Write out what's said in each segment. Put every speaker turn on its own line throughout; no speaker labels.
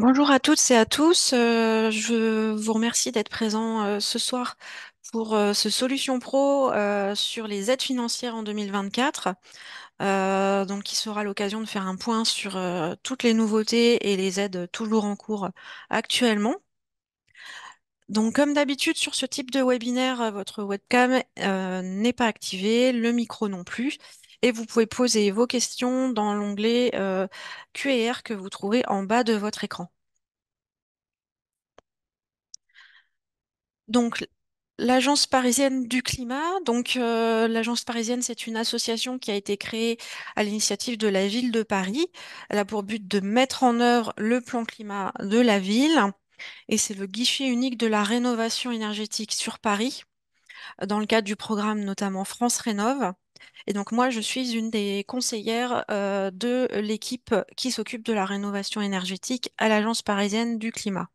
Bonjour à toutes et à tous. Je vous remercie d'être présents ce soir pour ce Solution Pro sur les aides financières en 2024. Donc, qui sera l'occasion de faire un point sur toutes les nouveautés et les aides toujours en cours actuellement. Donc, comme d'habitude, sur ce type de webinaire, votre webcam n'est pas activée, le micro non plus. Et vous pouvez poser vos questions dans l'onglet Q&R que vous trouvez en bas de votre écran. Donc, l'Agence parisienne du climat. Donc, l'Agence parisienne, c'est une association qui a été créée à l'initiative de la ville de Paris. Elle a pour but de mettre en œuvre le plan climat de la ville. Et c'est le guichet unique de la rénovation énergétique sur Paris, dans le cadre du programme notamment France Rénov'. Et donc, moi, je suis une des conseillères de l'équipe qui s'occupe de la rénovation énergétique à l'Agence parisienne du climat.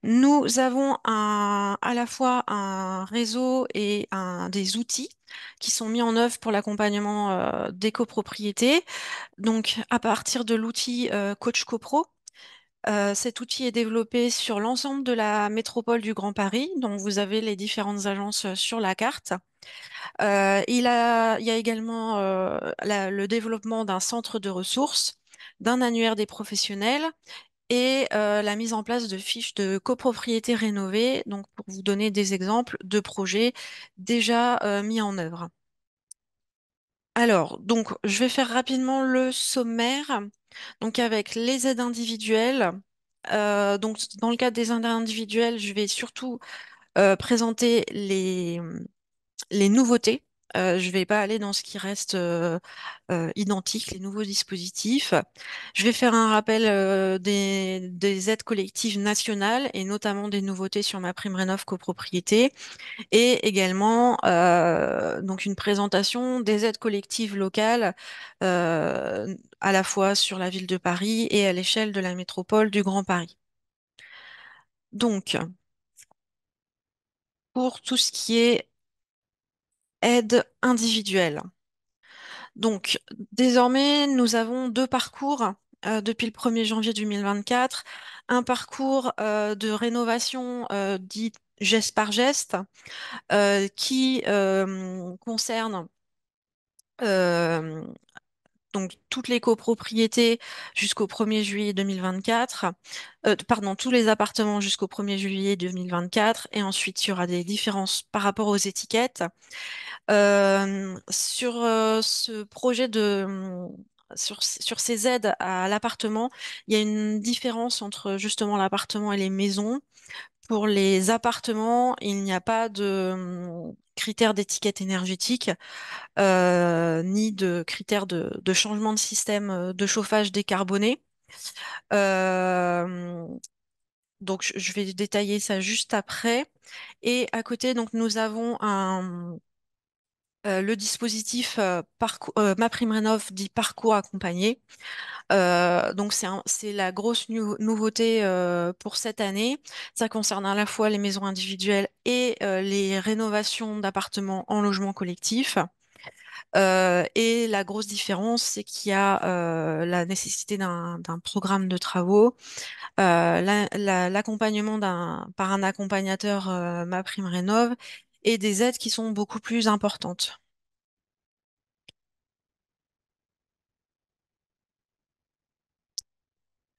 Nous avons à la fois un réseau et des outils qui sont mis en œuvre pour l'accompagnement des copropriétés. Donc, à partir de l'outil Coach CoPro, cet outil est développé sur l'ensemble de la métropole du Grand Paris, dont vous avez les différentes agences sur la carte. Il y a également le développement d'un centre de ressources, d'un annuaire des professionnels et la mise en place de fiches de copropriété rénovées, donc pour vous donner des exemples de projets déjà mis en œuvre. Alors, donc, je vais faire rapidement le sommaire. Donc, avec les aides individuelles. Donc, dans le cadre des aides individuelles, je vais surtout présenter les nouveautés. Je ne vais pas aller dans ce qui reste identique, les nouveaux dispositifs. Je vais faire un rappel des aides collectives nationales et notamment des nouveautés sur ma prime rénov copropriété et également donc une présentation des aides collectives locales à la fois sur la ville de Paris et à l'échelle de la métropole du Grand Paris. Donc, pour tout ce qui est aide individuelle. Donc, désormais, nous avons deux parcours depuis le 1er janvier 2024. Un parcours de rénovation dit geste par geste qui concerne euh, donc toutes les copropriétés jusqu'au 1er juillet 2024, pardon, tous les appartements jusqu'au 1er juillet 2024, et ensuite il y aura des différences par rapport aux étiquettes. Sur ce projet sur ces aides à l'appartement, il y a une différence entre justement l'appartement et les maisons. Pour les appartements, il n'y a pas de critères d'étiquette énergétique, ni de critères de changement de système de chauffage décarboné. Euh, donc, je vais détailler ça juste après. Et à côté, donc, nous avons le dispositif MaPrimeRénov' dit parcours accompagné. Donc c'est la grosse nouveauté pour cette année. Ça concerne à la fois les maisons individuelles et les rénovations d'appartements en logement collectif. Et la grosse différence, c'est qu'il y a la nécessité d'un programme de travaux, l'accompagnement par un accompagnateur MaPrimeRénov' et des aides qui sont beaucoup plus importantes.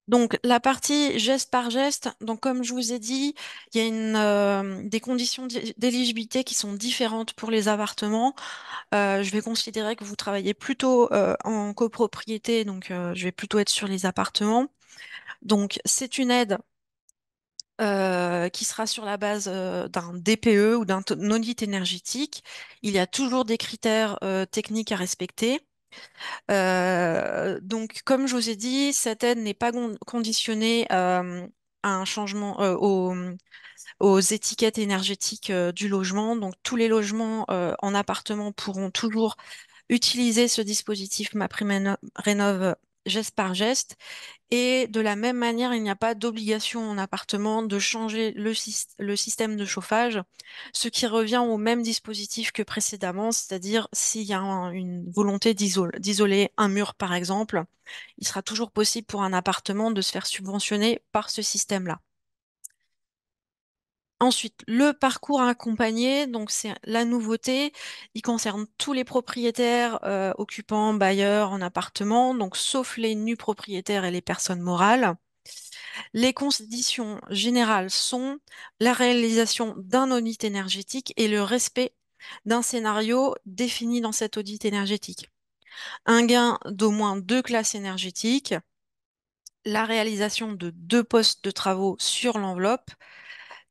Donc la partie geste par geste, donc comme je vous ai dit, il y a des conditions d'éligibilité qui sont différentes pour les appartements. Je vais considérer que vous travaillez plutôt en copropriété, donc je vais plutôt être sur les appartements. Donc c'est une aide qui sera sur la base d'un DPE ou d'un audit énergétique. Il y a toujours des critères techniques à respecter. Donc, comme je vous ai dit, cette aide n'est pas conditionnée à un changement aux étiquettes énergétiques du logement. Donc, tous les logements en appartement pourront toujours utiliser ce dispositif MaPrimeRénov' geste par geste. Et de la même manière, il n'y a pas d'obligation en appartement de changer le système de chauffage, ce qui revient au même dispositif que précédemment, c'est-à-dire s'il y a une volonté d'isoler un mur, par exemple, il sera toujours possible pour un appartement de se faire subventionner par ce système-là. Ensuite, le parcours à accompagner, donc c'est la nouveauté. Il concerne tous les propriétaires, occupants, bailleurs en appartement, donc sauf les nus propriétaires et les personnes morales. Les conditions générales sont la réalisation d'un audit énergétique et le respect d'un scénario défini dans cet audit énergétique. Un gain d'au moins deux classes énergétiques, la réalisation de deux postes de travaux sur l'enveloppe,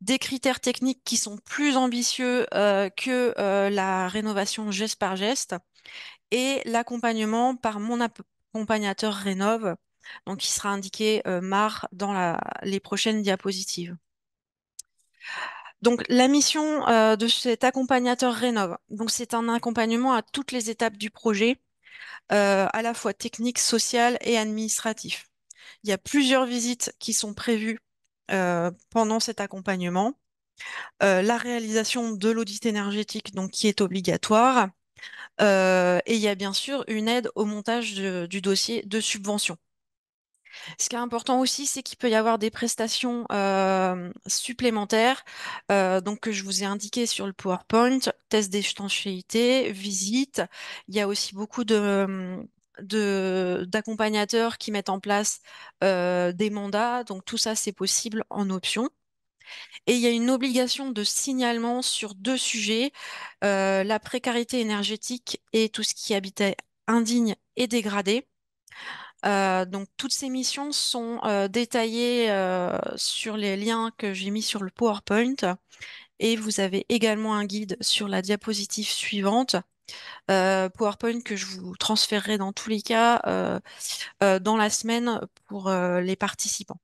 des critères techniques qui sont plus ambitieux que la rénovation geste par geste et l'accompagnement par mon accompagnateur Rénov, donc qui sera indiqué MAR dans les prochaines diapositives. Donc la mission de cet accompagnateur Rénov, donc c'est un accompagnement à toutes les étapes du projet, à la fois technique, social et administratif. Il y a plusieurs visites qui sont prévues pendant cet accompagnement. La réalisation de l'audit énergétique, donc qui est obligatoire, et il y a bien sûr une aide au montage du dossier de subvention. Ce qui est important aussi, c'est qu'il peut y avoir des prestations supplémentaires, donc que je vous ai indiqué sur le PowerPoint, test d'étanchéité, visite. Il y a aussi beaucoup d'accompagnateurs qui mettent en place des mandats, donc tout ça c'est possible en option. Et il y a une obligation de signalement sur deux sujets, la précarité énergétique et tout ce qui est habitat indigne et dégradé. Donc toutes ces missions sont détaillées sur les liens que j'ai mis sur le PowerPoint et vous avez également un guide sur la diapositive suivante, PowerPoint que je vous transférerai dans tous les cas dans la semaine pour les participants.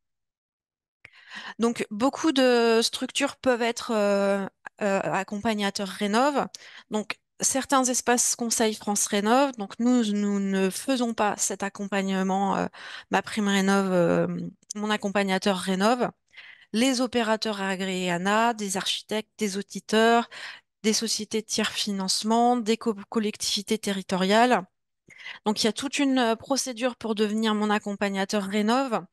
Donc, beaucoup de structures peuvent être accompagnateurs Rénov. Donc, certains espaces conseils France Rénov. Donc, nous ne faisons pas cet accompagnement, ma prime Rénov, mon accompagnateur Rénov. Les opérateurs agréés ANA, des architectes, des auditeurs, des sociétés de tiers financement, des collectivités territoriales. Donc, il y a toute une procédure pour devenir mon accompagnateur Rénov.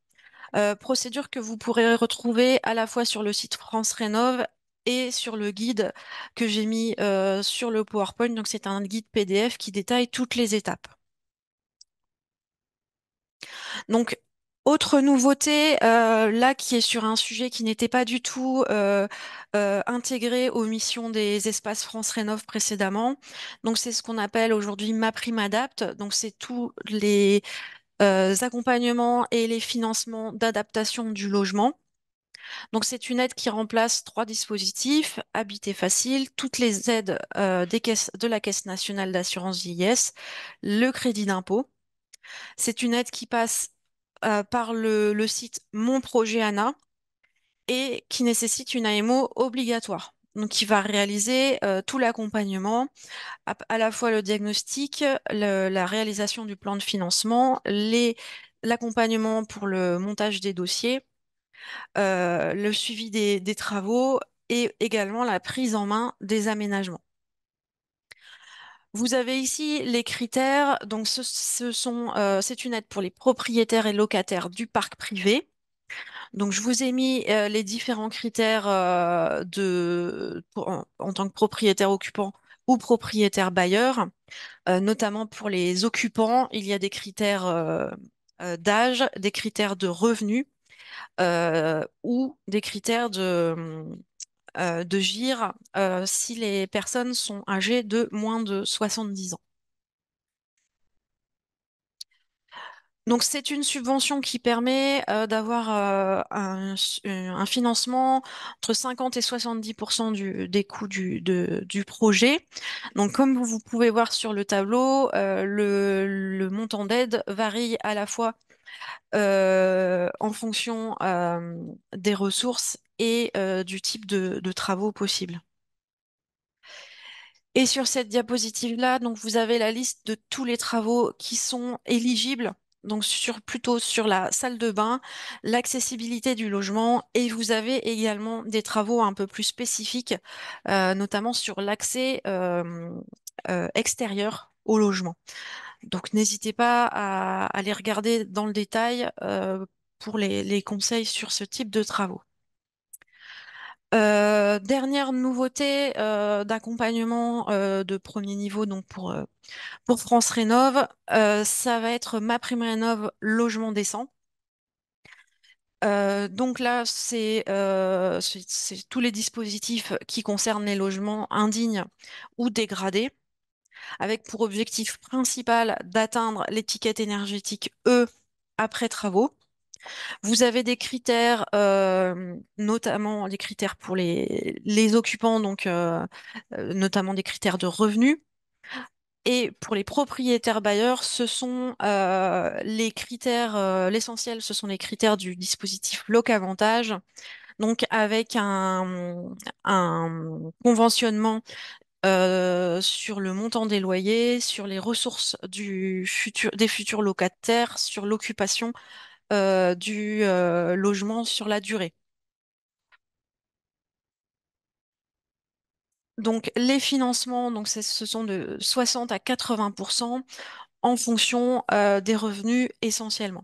Procédure que vous pourrez retrouver à la fois sur le site France Rénov et sur le guide que j'ai mis sur le PowerPoint. Donc, c'est un guide PDF qui détaille toutes les étapes. Donc, autre nouveauté, là, qui est sur un sujet qui n'était pas du tout intégré aux missions des espaces France Rénov précédemment. Donc, c'est ce qu'on appelle aujourd'hui MaPrimeAdapt. Donc, c'est tous les accompagnements et les financements d'adaptation du logement. Donc, c'est une aide qui remplace trois dispositifs, Habiter Facile, toutes les aides des caisses, de la Caisse nationale d'assurance vieillesse, le crédit d'impôt. C'est une aide qui passe par le site Mon Projet Anna et qui nécessite une AMO obligatoire. Donc, qui va réaliser tout l'accompagnement, à la fois le diagnostic, la réalisation du plan de financement, l'accompagnement pour le montage des dossiers, le suivi des travaux et également la prise en main des aménagements. Vous avez ici les critères. Donc, c'est une aide pour les propriétaires et locataires du parc privé. Donc, je vous ai mis les différents critères en tant que propriétaire occupant ou propriétaire bailleur. Notamment pour les occupants, il y a des critères d'âge, des critères de revenus ou des critères de GIR si les personnes sont âgées de moins de 70 ans. Donc, c'est une subvention qui permet d'avoir un financement entre 50 et 70% des coûts du projet. Donc, comme vous pouvez voir sur le tableau, le montant d'aide varie à la fois en fonction des ressources et du type de travaux possibles. Et sur cette diapositive-là, donc vous avez la liste de tous les travaux qui sont éligibles. plutôt sur la salle de bain, l'accessibilité du logement, et vous avez également des travaux un peu plus spécifiques, notamment sur l'accès extérieur au logement. Donc n'hésitez pas à les regarder dans le détail pour les conseils sur ce type de travaux. Dernière nouveauté d'accompagnement de premier niveau donc pour France Rénov, ça va être MaPrimeRénov' logement décent. Donc là, c'est tous les dispositifs qui concernent les logements indignes ou dégradés, avec pour objectif principal d'atteindre l'étiquette énergétique E après travaux. Vous avez des critères, notamment des critères pour les occupants, donc notamment des critères de revenus. Et pour les propriétaires bailleurs, ce sont les critères, l'essentiel, ce sont les critères du dispositif Locavantage, donc avec un conventionnement sur le montant des loyers, sur les ressources des futurs locataires, sur l'occupation du logement sur la durée. Donc les financements, donc ce sont de 60 à 80% en fonction des revenus essentiellement.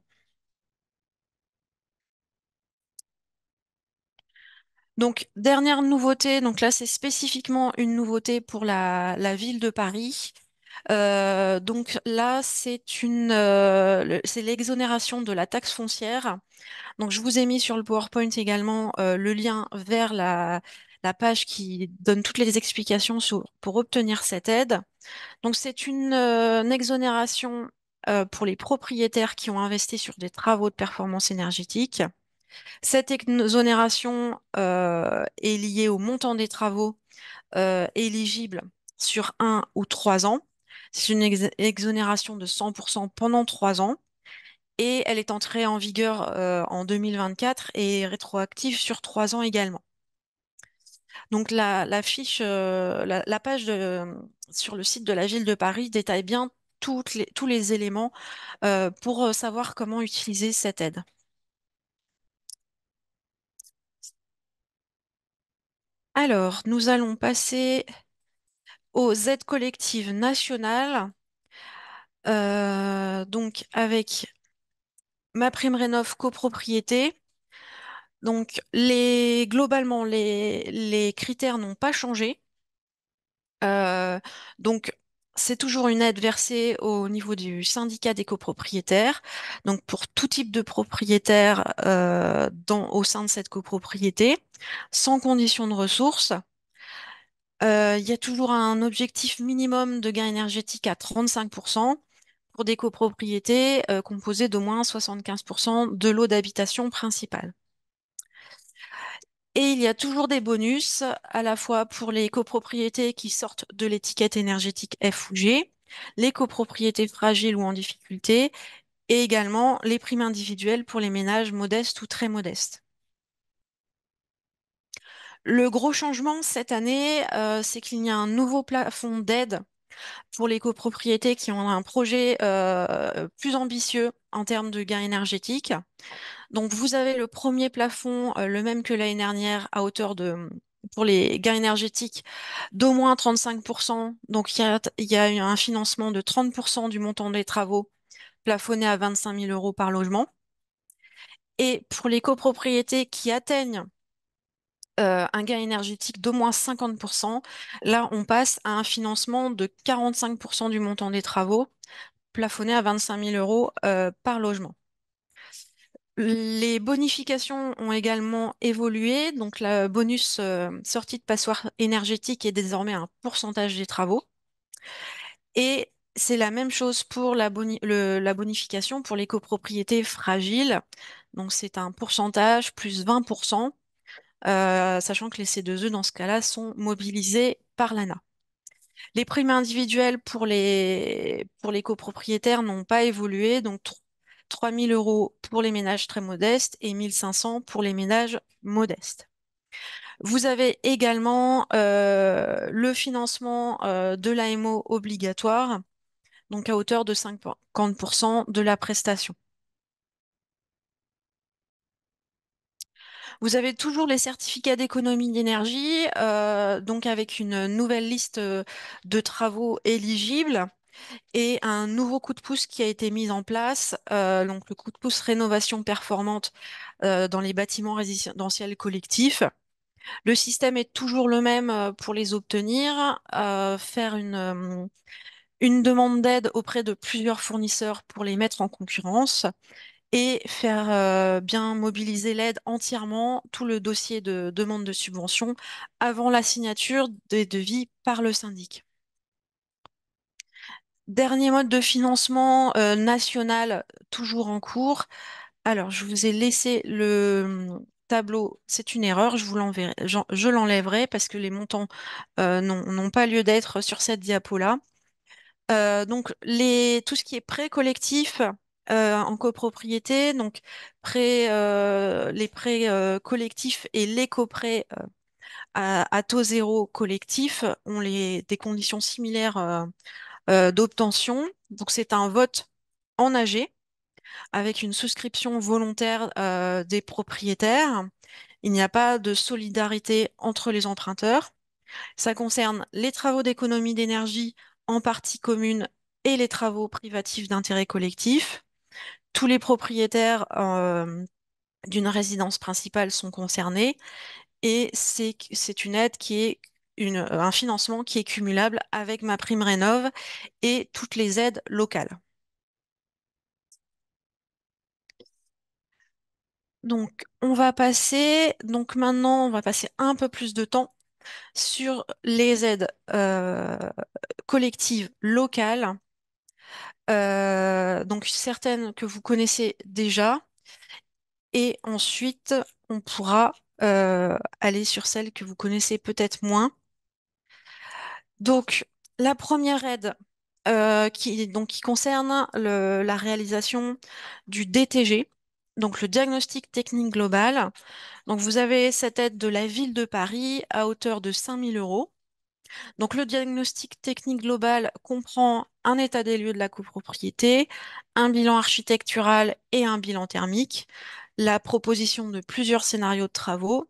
Donc dernière nouveauté, donc là c'est spécifiquement une nouveauté pour la ville de Paris. Donc là c'est l'exonération de la taxe foncière. Donc, je vous ai mis sur le PowerPoint également le lien vers la page qui donne toutes les explications pour obtenir cette aide. Donc, c'est une exonération pour les propriétaires qui ont investi sur des travaux de performance énergétique. Cette exonération est liée au montant des travaux éligibles sur 1 ou 3 ans. C'est une exonération de 100% pendant 3 ans et elle est entrée en vigueur en 2024 et rétroactive sur 3 ans également. Donc la fiche, la page sur le site de la ville de Paris détaille bien tous les éléments pour savoir comment utiliser cette aide. Alors, nous allons passer aux aides collectives nationales, donc avec MaPrimeRénov' copropriété. Donc, globalement, les critères n'ont pas changé. Euh, donc, c'est toujours une aide versée au niveau du syndicat des copropriétaires. Donc, pour tout type de propriétaire au sein de cette copropriété, sans condition de ressources. Il y a toujours un objectif minimum de gain énergétique à 35% pour des copropriétés composées d'au moins 75% de l'eau d'habitation principale. Et il y a toujours des bonus, à la fois pour les copropriétés qui sortent de l'étiquette énergétique F ou G, les copropriétés fragiles ou en difficulté, et également les primes individuelles pour les ménages modestes ou très modestes. Le gros changement cette année, c'est qu'il y a un nouveau plafond d'aide pour les copropriétés qui ont un projet plus ambitieux en termes de gain énergétique. Donc, vous avez le premier plafond, le même que l'année dernière, pour les gains énergétiques d'au moins 35%. Donc, il y a eu un financement de 30% du montant des travaux plafonné à 25 000 euros par logement. Et pour les copropriétés qui atteignent un gain énergétique d'au moins 50%, là, on passe à un financement de 45% du montant des travaux plafonné à 25 000 euros par logement. Les bonifications ont également évolué. Donc, le bonus sortie de passoire énergétique est désormais un pourcentage des travaux. Et c'est la même chose pour la bonification pour les copropriétés fragiles. Donc, c'est un pourcentage plus 20%, sachant que les C2E, dans ce cas-là, sont mobilisés par l'ANA. Les primes individuelles pour les copropriétaires n'ont pas évolué, donc 3 000 euros pour les ménages très modestes et 1 500 pour les ménages modestes. Vous avez également le financement de l'AMO obligatoire, donc à hauteur de 50% de la prestation. Vous avez toujours les certificats d'économie d'énergie, donc avec une nouvelle liste de travaux éligibles et un nouveau coup de pouce qui a été mis en place, donc le coup de pouce rénovation performante dans les bâtiments résidentiels collectifs. Le système est toujours le même pour les obtenir, faire une demande d'aide auprès de plusieurs fournisseurs pour les mettre en concurrence et faire bien mobiliser l'aide entièrement, tout le dossier de demande de subvention avant la signature des devis par le syndic. Dernier mode de financement national toujours en cours. Alors, je vous ai laissé le tableau, c'est une erreur, je vous l'enverrai, je l'enlèverai parce que les montants n'ont pas lieu d'être sur cette diapo-là. Donc, tout ce qui est prêt collectif en copropriété, donc les prêts collectifs et les coprêts à taux zéro collectif ont des conditions similaires d'obtention. Donc, c'est un vote en AG avec une souscription volontaire des propriétaires. Il n'y a pas de solidarité entre les emprunteurs. Ça concerne les travaux d'économie d'énergie en partie commune et les travaux privatifs d'intérêt collectif. Tous les propriétaires d'une résidence principale sont concernés et c'est une aide qui est un financement qui est cumulable avec ma prime rénov et toutes les aides locales. Donc maintenant, on va passer un peu plus de temps sur les aides collectives locales. Donc certaines que vous connaissez déjà, et ensuite on pourra aller sur celles que vous connaissez peut-être moins. Donc la première aide qui concerne la réalisation du DTG, donc le diagnostic technique global. Donc vous avez cette aide de la ville de Paris à hauteur de 5 000 euros. Donc, le diagnostic technique global comprend un état des lieux de la copropriété, un bilan architectural et un bilan thermique, la proposition de plusieurs scénarios de travaux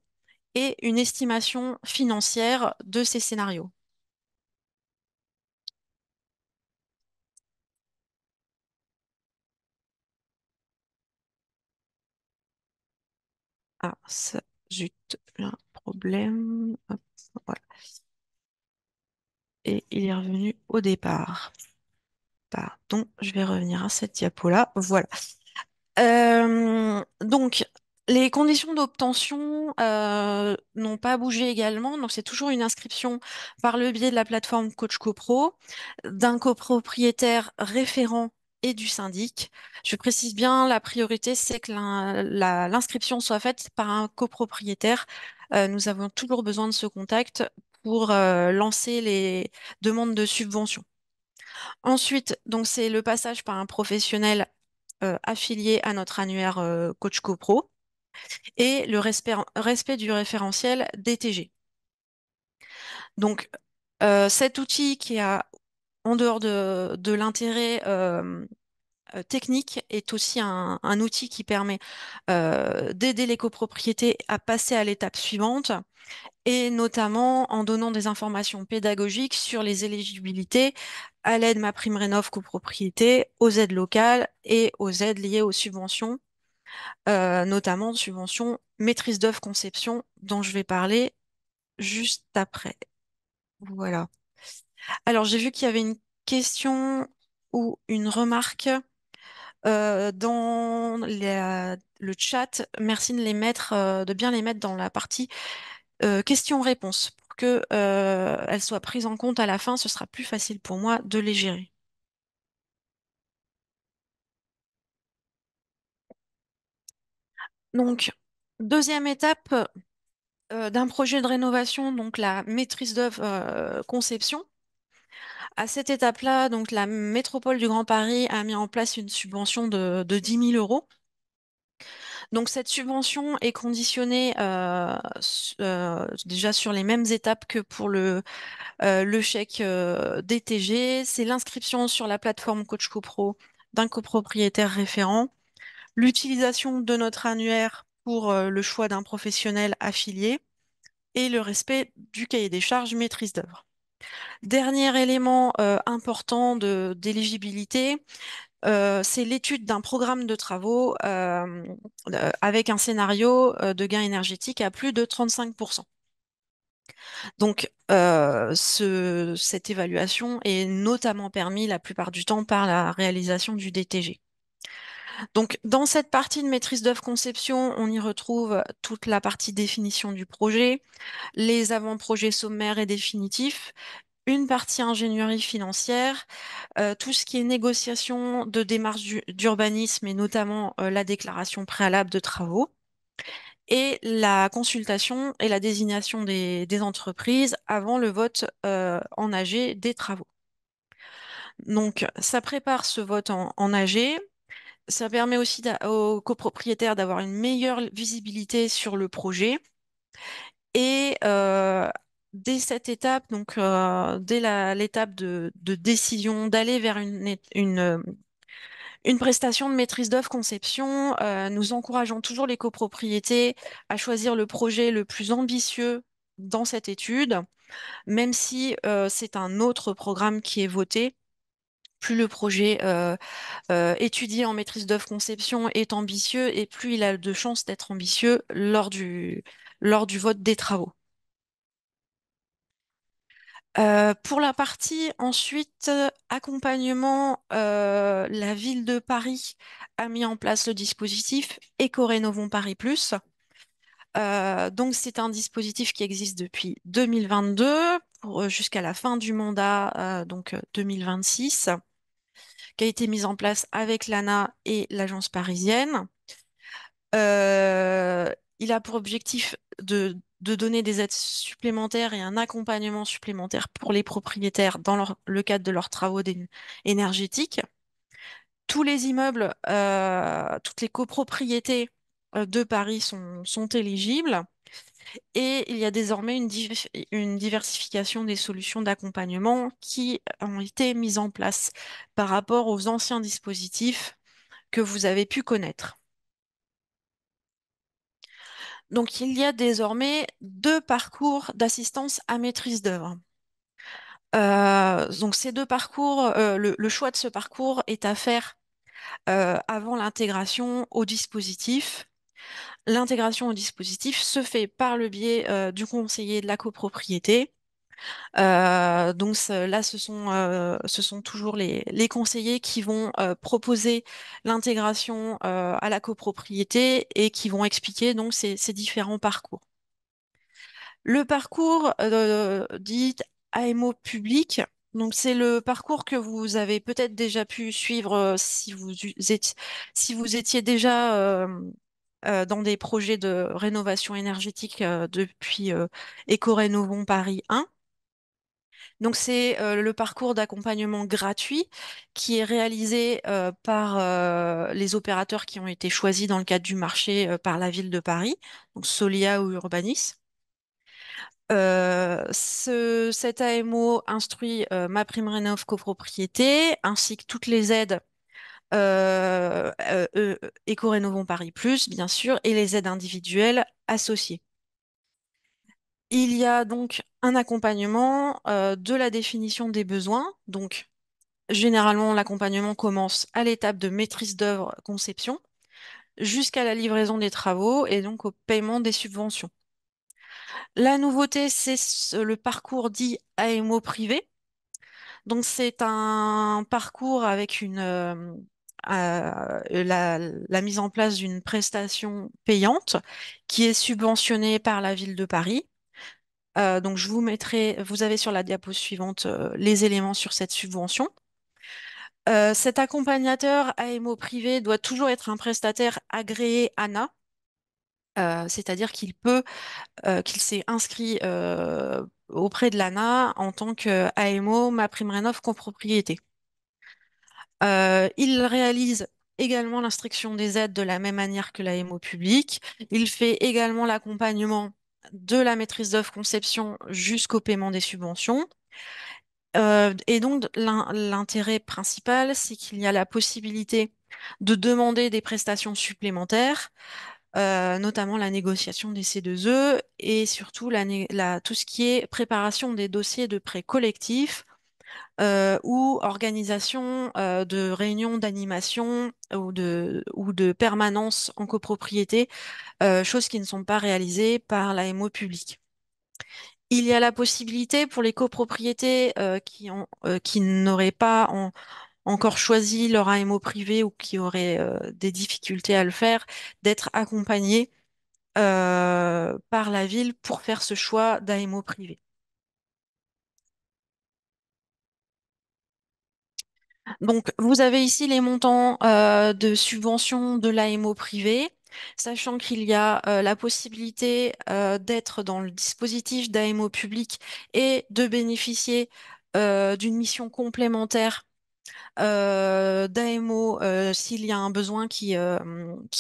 et une estimation financière de ces scénarios. Ah, ça, zut, un problème. Hop, voilà. Et il est revenu au départ. Pardon, je vais revenir à cette diapo-là. Voilà. Donc, les conditions d'obtention n'ont pas bougé également. Donc, c'est toujours une inscription par le biais de la plateforme Coach CoPro, d'un copropriétaire référent et du syndic. Je précise bien, la priorité, c'est que l'inscription soit faite par un copropriétaire. Nous avons toujours besoin de ce contact pour lancer les demandes de subvention. Ensuite, donc c'est le passage par un professionnel affilié à notre annuaire Coach CoPro et le respect du référentiel DTG. Donc, cet outil qui a, en dehors de l'intérêt technique, est aussi un outil qui permet d'aider les copropriétés à passer à l'étape suivante et notamment en donnant des informations pédagogiques sur les éligibilités à l'aide MaPrimeRénov' copropriété, aux aides locales et aux aides liées aux subventions notamment subvention maîtrise d'œuvre conception dont je vais parler juste après. Voilà. Alors j'ai vu qu'il y avait une question ou une remarque dans le chat. Merci de de bien les mettre dans la partie questions-réponses pour que elles soient prises en compte à la fin. Ce sera plus facile pour moi de les gérer. Donc, deuxième étape d'un projet de rénovation, donc la maîtrise d'œuvre conception. À cette étape-là, donc la métropole du Grand Paris a mis en place une subvention de 10 000 euros. Donc cette subvention est conditionnée déjà sur les mêmes étapes que pour le chèque DTG. C'est l'inscription sur la plateforme Coach CoPro d'un copropriétaire référent, l'utilisation de notre annuaire pour le choix d'un professionnel affilié et le respect du cahier des charges maîtrise d'œuvre. Dernier élément important d'éligibilité, c'est l'étude d'un programme de travaux avec un scénario de gain énergétique à plus de 35%. Donc, cette évaluation est notamment permise la plupart du temps par la réalisation du DTG. Donc, dans cette partie de maîtrise d'œuvre conception, on y retrouve toute la partie définition du projet, les avant-projets sommaires et définitifs, une partie ingénierie financière, tout ce qui est négociation de démarches d'urbanisme et notamment la déclaration préalable de travaux, et la consultation et la désignation des entreprises avant le vote en AG des travaux. Donc, ça prépare ce vote en AG. Ça permet aussi aux copropriétaires d'avoir une meilleure visibilité sur le projet. Et dès cette étape, donc dès l'étape de décision d'aller vers une prestation de maîtrise d'œuvre conception, nous encourageons toujours les copropriétés à choisir le projet le plus ambitieux dans cette étude, même si c'est un autre programme qui est voté. Plus le projet étudié en maîtrise d'œuvre conception est ambitieux et plus il a de chances d'être ambitieux lors du vote des travaux. Pour la partie ensuite accompagnement, la ville de Paris a mis en place le dispositif Éco-Rénovons Paris Plus. Donc c'est un dispositif qui existe depuis 2022 jusqu'à la fin du mandat, donc 2026, qui a été mis en place avec l'ANA et l'agence parisienne. Il a pour objectif de donner des aides supplémentaires et un accompagnement supplémentaire pour les propriétaires dans le cadre de leurs travaux énergétiques. Tous les immeubles, toutes les copropriétés de Paris sont éligibles et il y a désormais une diversification des solutions d'accompagnement qui ont été mises en place par rapport aux anciens dispositifs que vous avez pu connaître. Donc, il y a désormais deux parcours d'assistance à maîtrise d'œuvre. Donc, ces deux parcours, le choix de ce parcours est à faire avant l'intégration au dispositif. L'intégration au dispositif se fait par le biais du conseiller de la copropriété. Donc là, ce sont toujours les conseillers qui vont proposer l'intégration à la copropriété et qui vont expliquer donc ces différents parcours. Le parcours dit AMO public, donc c'est le parcours que vous avez peut-être déjà pu suivre si vous étiez déjà dans des projets de rénovation énergétique depuis Éco-Rénovons Paris 1. Donc c'est le parcours d'accompagnement gratuit qui est réalisé par les opérateurs qui ont été choisis dans le cadre du marché par la ville de Paris, donc Solia ou Urbanis. Cet AMO instruit MaPrimeRénov' copropriété ainsi que toutes les aides Éco-Rénovons Paris Plus, bien sûr, et les aides individuelles associées. Il y a donc un accompagnement de la définition des besoins. Donc, généralement, l'accompagnement commence à l'étape de maîtrise d'œuvre conception jusqu'à la livraison des travaux et donc au paiement des subventions. La nouveauté, c'est le parcours dit AMO privé. Donc, c'est un parcours avec la mise en place d'une prestation payante qui est subventionnée par la ville de Paris. Donc, vous avez sur la diapo suivante les éléments sur cette subvention. Cet accompagnateur AMO privé doit toujours être un prestataire agréé ANA, c'est-à-dire qu'il s'est inscrit auprès de l'ANA en tant qu'AMO MaPrimeRénov' copropriété. Il réalise également l'instruction des aides de la même manière que l'AMO public. Il fait également l'accompagnement de la maîtrise d'œuvre conception jusqu'au paiement des subventions. Et donc, l'intérêt principal, c'est qu'il y a la possibilité de demander des prestations supplémentaires, notamment la négociation des C2E et surtout tout ce qui est préparation des dossiers de prêt collectif ou organisation de réunions d'animation ou de permanence en copropriété, choses qui ne sont pas réalisées par l'AMO public. Il y a la possibilité pour les copropriétés qui n'auraient pas encore choisi leur AMO privé ou qui auraient des difficultés à le faire, d'être accompagnées par la ville pour faire ce choix d'AMO privé. Donc, vous avez ici les montants de subvention de l'AMO privé, sachant qu'il y a la possibilité d'être dans le dispositif d'AMO public et de bénéficier d'une mission complémentaire d'AMO s'il y a un besoin qui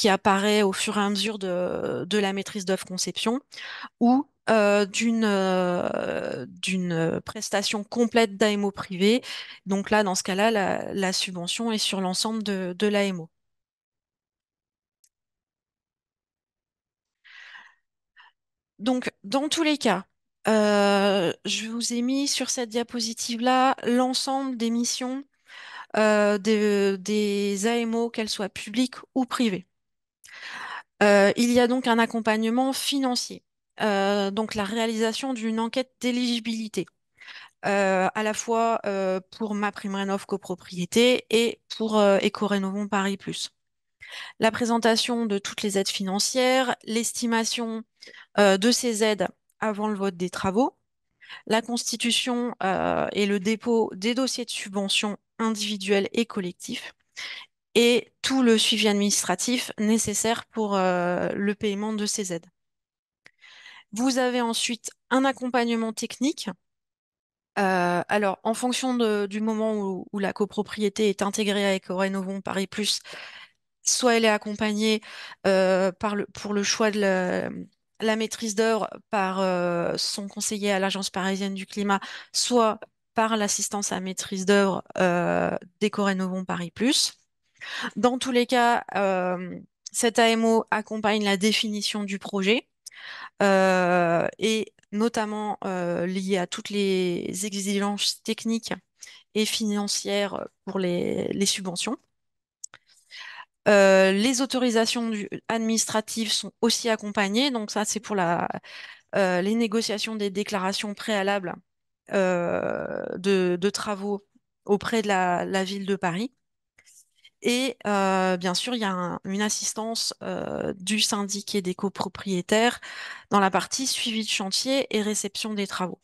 apparaît au fur et à mesure de la maîtrise d'œuvre conception ou d'une prestation complète d'AMO privé. Donc là, dans ce cas-là, la subvention est sur l'ensemble de l'AMO. Donc, dans tous les cas, je vous ai mis sur cette diapositive-là l'ensemble des missions des AMO, qu'elles soient publiques ou privées. Il y a donc un accompagnement financier, donc la réalisation d'une enquête d'éligibilité, à la fois pour MaPrimeRénov' copropriété et pour Éco-Rénovons Paris Plus. La présentation de toutes les aides financières, l'estimation de ces aides avant le vote des travaux, la constitution et le dépôt des dossiers de subvention individuels et collectifs, et tout le suivi administratif nécessaire pour le paiement de ces aides. Vous avez ensuite un accompagnement technique. Alors, en fonction du moment où la copropriété est intégrée à Éco-Rénovons Paris Plus, soit elle est accompagnée pour le choix de la maîtrise d'œuvre par son conseiller à l'Agence parisienne du climat, soit par l'assistance à maîtrise d'œuvre d'Éco-Rénovons Paris Plus. Dans tous les cas, cet AMO accompagne la définition du projet et notamment lié à toutes les exigences techniques et financières pour les subventions. Les autorisations administratives sont aussi accompagnées, donc ça c'est pour les négociations des déclarations préalables de travaux auprès de la ville de Paris. Et bien sûr, il y a une assistance du syndic et des copropriétaires dans la partie suivi de chantier et réception des travaux.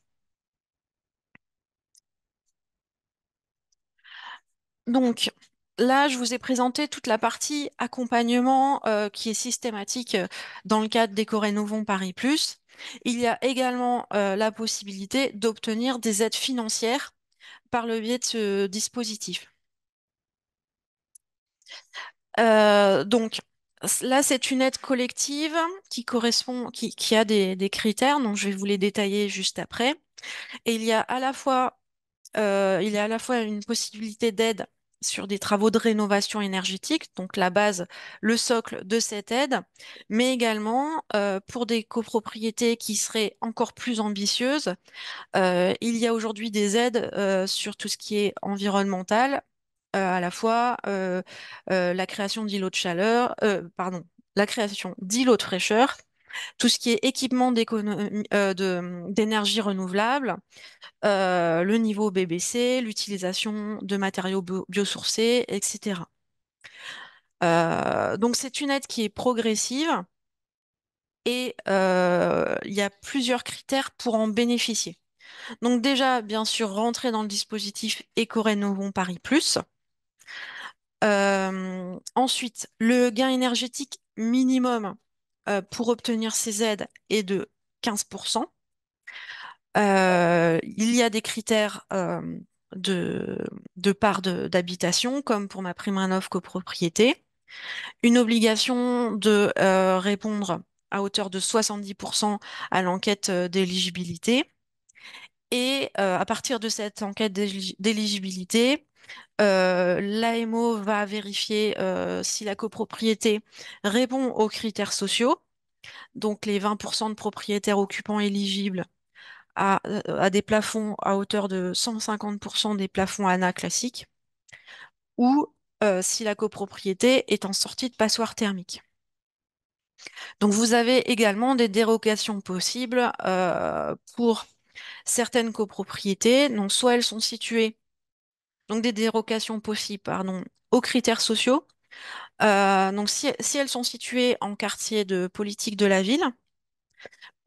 Donc là, je vous ai présenté toute la partie accompagnement qui est systématique dans le cadre d'Éco-Rénovons Paris Plus. Il y a également la possibilité d'obtenir des aides financières par le biais de ce dispositif. Donc là, c'est une aide collective qui a des critères, donc je vais vous les détailler juste après. Et il y a à la fois une possibilité d'aide sur des travaux de rénovation énergétique, donc la base, le socle de cette aide, mais également pour des copropriétés qui seraient encore plus ambitieuses. Il y a aujourd'hui des aides sur tout ce qui est environnemental, à la fois la création d'îlots de chaleur, pardon, la création d'îlots de fraîcheur, tout ce qui est équipement d'énergie renouvelable, le niveau BBC, l'utilisation de matériaux biosourcés, etc. Donc c'est une aide qui est progressive et il y a plusieurs critères pour en bénéficier. Donc déjà, bien sûr, rentrer dans le dispositif Éco-Rénovons Paris Plus. Ensuite, le gain énergétique minimum pour obtenir ces aides est de 15%. Il y a des critères de part d'habitation, comme pour MaPrimeRénov' copropriété. Une obligation de répondre à hauteur de 70% à l'enquête d'éligibilité. Et à partir de cette enquête d'éligibilité, l'AMO va vérifier si la copropriété répond aux critères sociaux, donc les 20% de propriétaires occupants éligibles à des plafonds à hauteur de 150% des plafonds ANA classiques, ou si la copropriété est en sortie de passoire thermique. Donc vous avez également des dérogations possibles pour certaines copropriétés. Donc soit elles sont situées, donc des dérogations possibles, pardon, aux critères sociaux. Donc si elles sont situées en quartier de politique de la ville,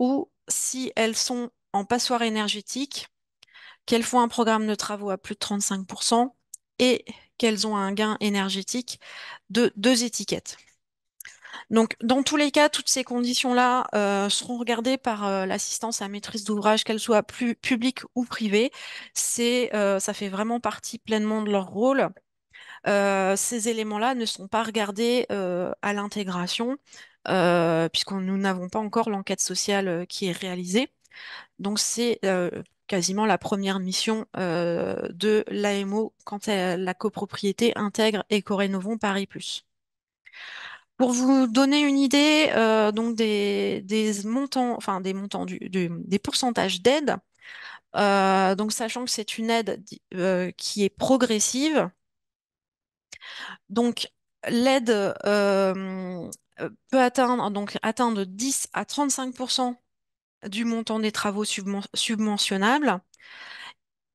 ou si elles sont en passoire énergétique, qu'elles font un programme de travaux à plus de 35% et qu'elles ont un gain énergétique de 2 étiquettes. Donc, dans tous les cas, toutes ces conditions-là seront regardées par l'assistance à maîtrise d'ouvrage, qu'elle soit plus publique ou privée. Ça fait vraiment partie pleinement de leur rôle. Ces éléments-là ne sont pas regardés à l'intégration, nous n'avons pas encore l'enquête sociale qui est réalisée. Donc, c'est quasiment la première mission de l'AMO quand la copropriété intègre Ecorénovons Paris Plus. Pour vous donner une idée donc des montants, enfin des montants des pourcentages d'aide, donc sachant que c'est une aide qui est progressive, donc l'aide peut atteindre de 10 à 35% du montant des travaux subventionnables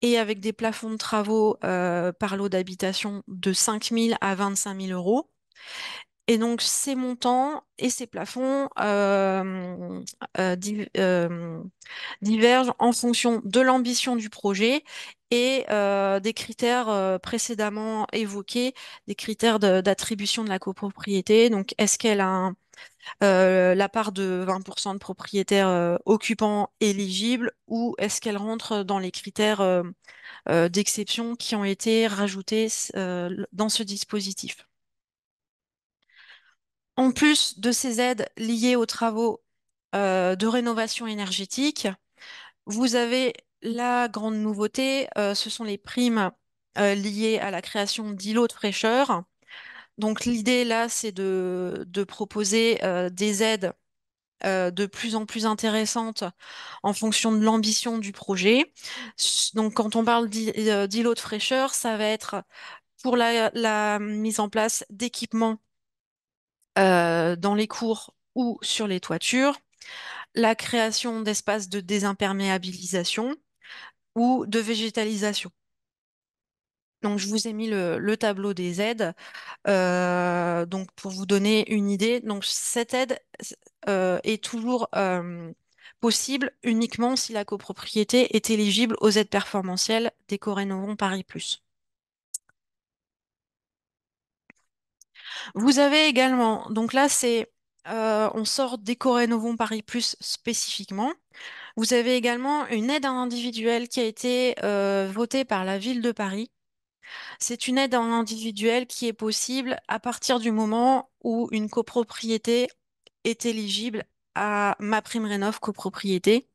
et avec des plafonds de travaux par lot d'habitation de 5 000 à 25 000 euros. Et donc, ces montants et ces plafonds divergent en fonction de l'ambition du projet et des critères précédemment évoqués, des critères d'attribution de la copropriété. Donc, est-ce qu'elle a la part de 20% de propriétaires occupants éligibles ou est-ce qu'elle rentre dans les critères d'exception qui ont été rajoutés dans ce dispositif? En plus de ces aides liées aux travaux de rénovation énergétique, vous avez la grande nouveauté, ce sont les primes liées à la création d'îlots de fraîcheur. Donc l'idée là, c'est de proposer des aides de plus en plus intéressantes en fonction de l'ambition du projet. Donc quand on parle d'îlots de fraîcheur, ça va être pour la mise en place d'équipements dans les cours ou sur les toitures, la création d'espaces de désimperméabilisation ou de végétalisation. Donc, je vous ai mis le tableau des aides. Donc, pour vous donner une idée, donc cette aide est toujours possible uniquement si la copropriété est éligible aux aides performantielles d'Éco-Rénovons Paris Plus. Vous avez également, donc là, on sort d'Éco-Rénovons Paris Plus spécifiquement. Vous avez également une aide individuelle qui a été votée par la ville de Paris. C'est une aide individuelle qui est possible à partir du moment où une copropriété est éligible à MaPrimeRénov' copropriété.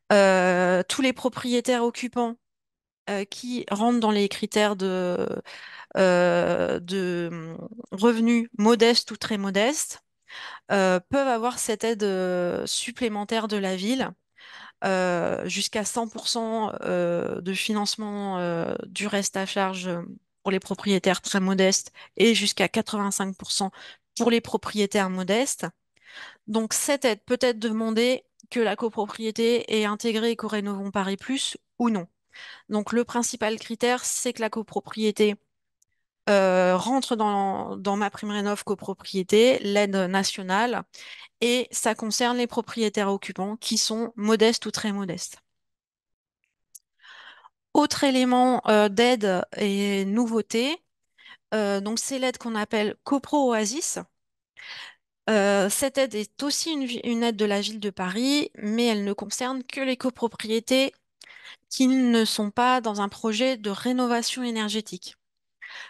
Tous les propriétaires occupants qui rentrent dans les critères de revenus modestes ou très modestes peuvent avoir cette aide supplémentaire de la ville jusqu'à 100% de financement du reste à charge pour les propriétaires très modestes et jusqu'à 85% pour les propriétaires modestes. Donc cette aide peut être demandée que la copropriété ait intégré Ecorénovons Paris Plus ou non. Donc le principal critère, c'est que la copropriété rentre dans MaPrimeRénov' copropriété, l'aide nationale, et ça concerne les propriétaires occupants qui sont modestes ou très modestes. Autre élément d'aide et nouveauté, donc c'est l'aide qu'on appelle CoPro Oasis. Cette aide est aussi une aide de la ville de Paris, mais elle ne concerne que les copropriétés qui ne sont pas dans un projet de rénovation énergétique.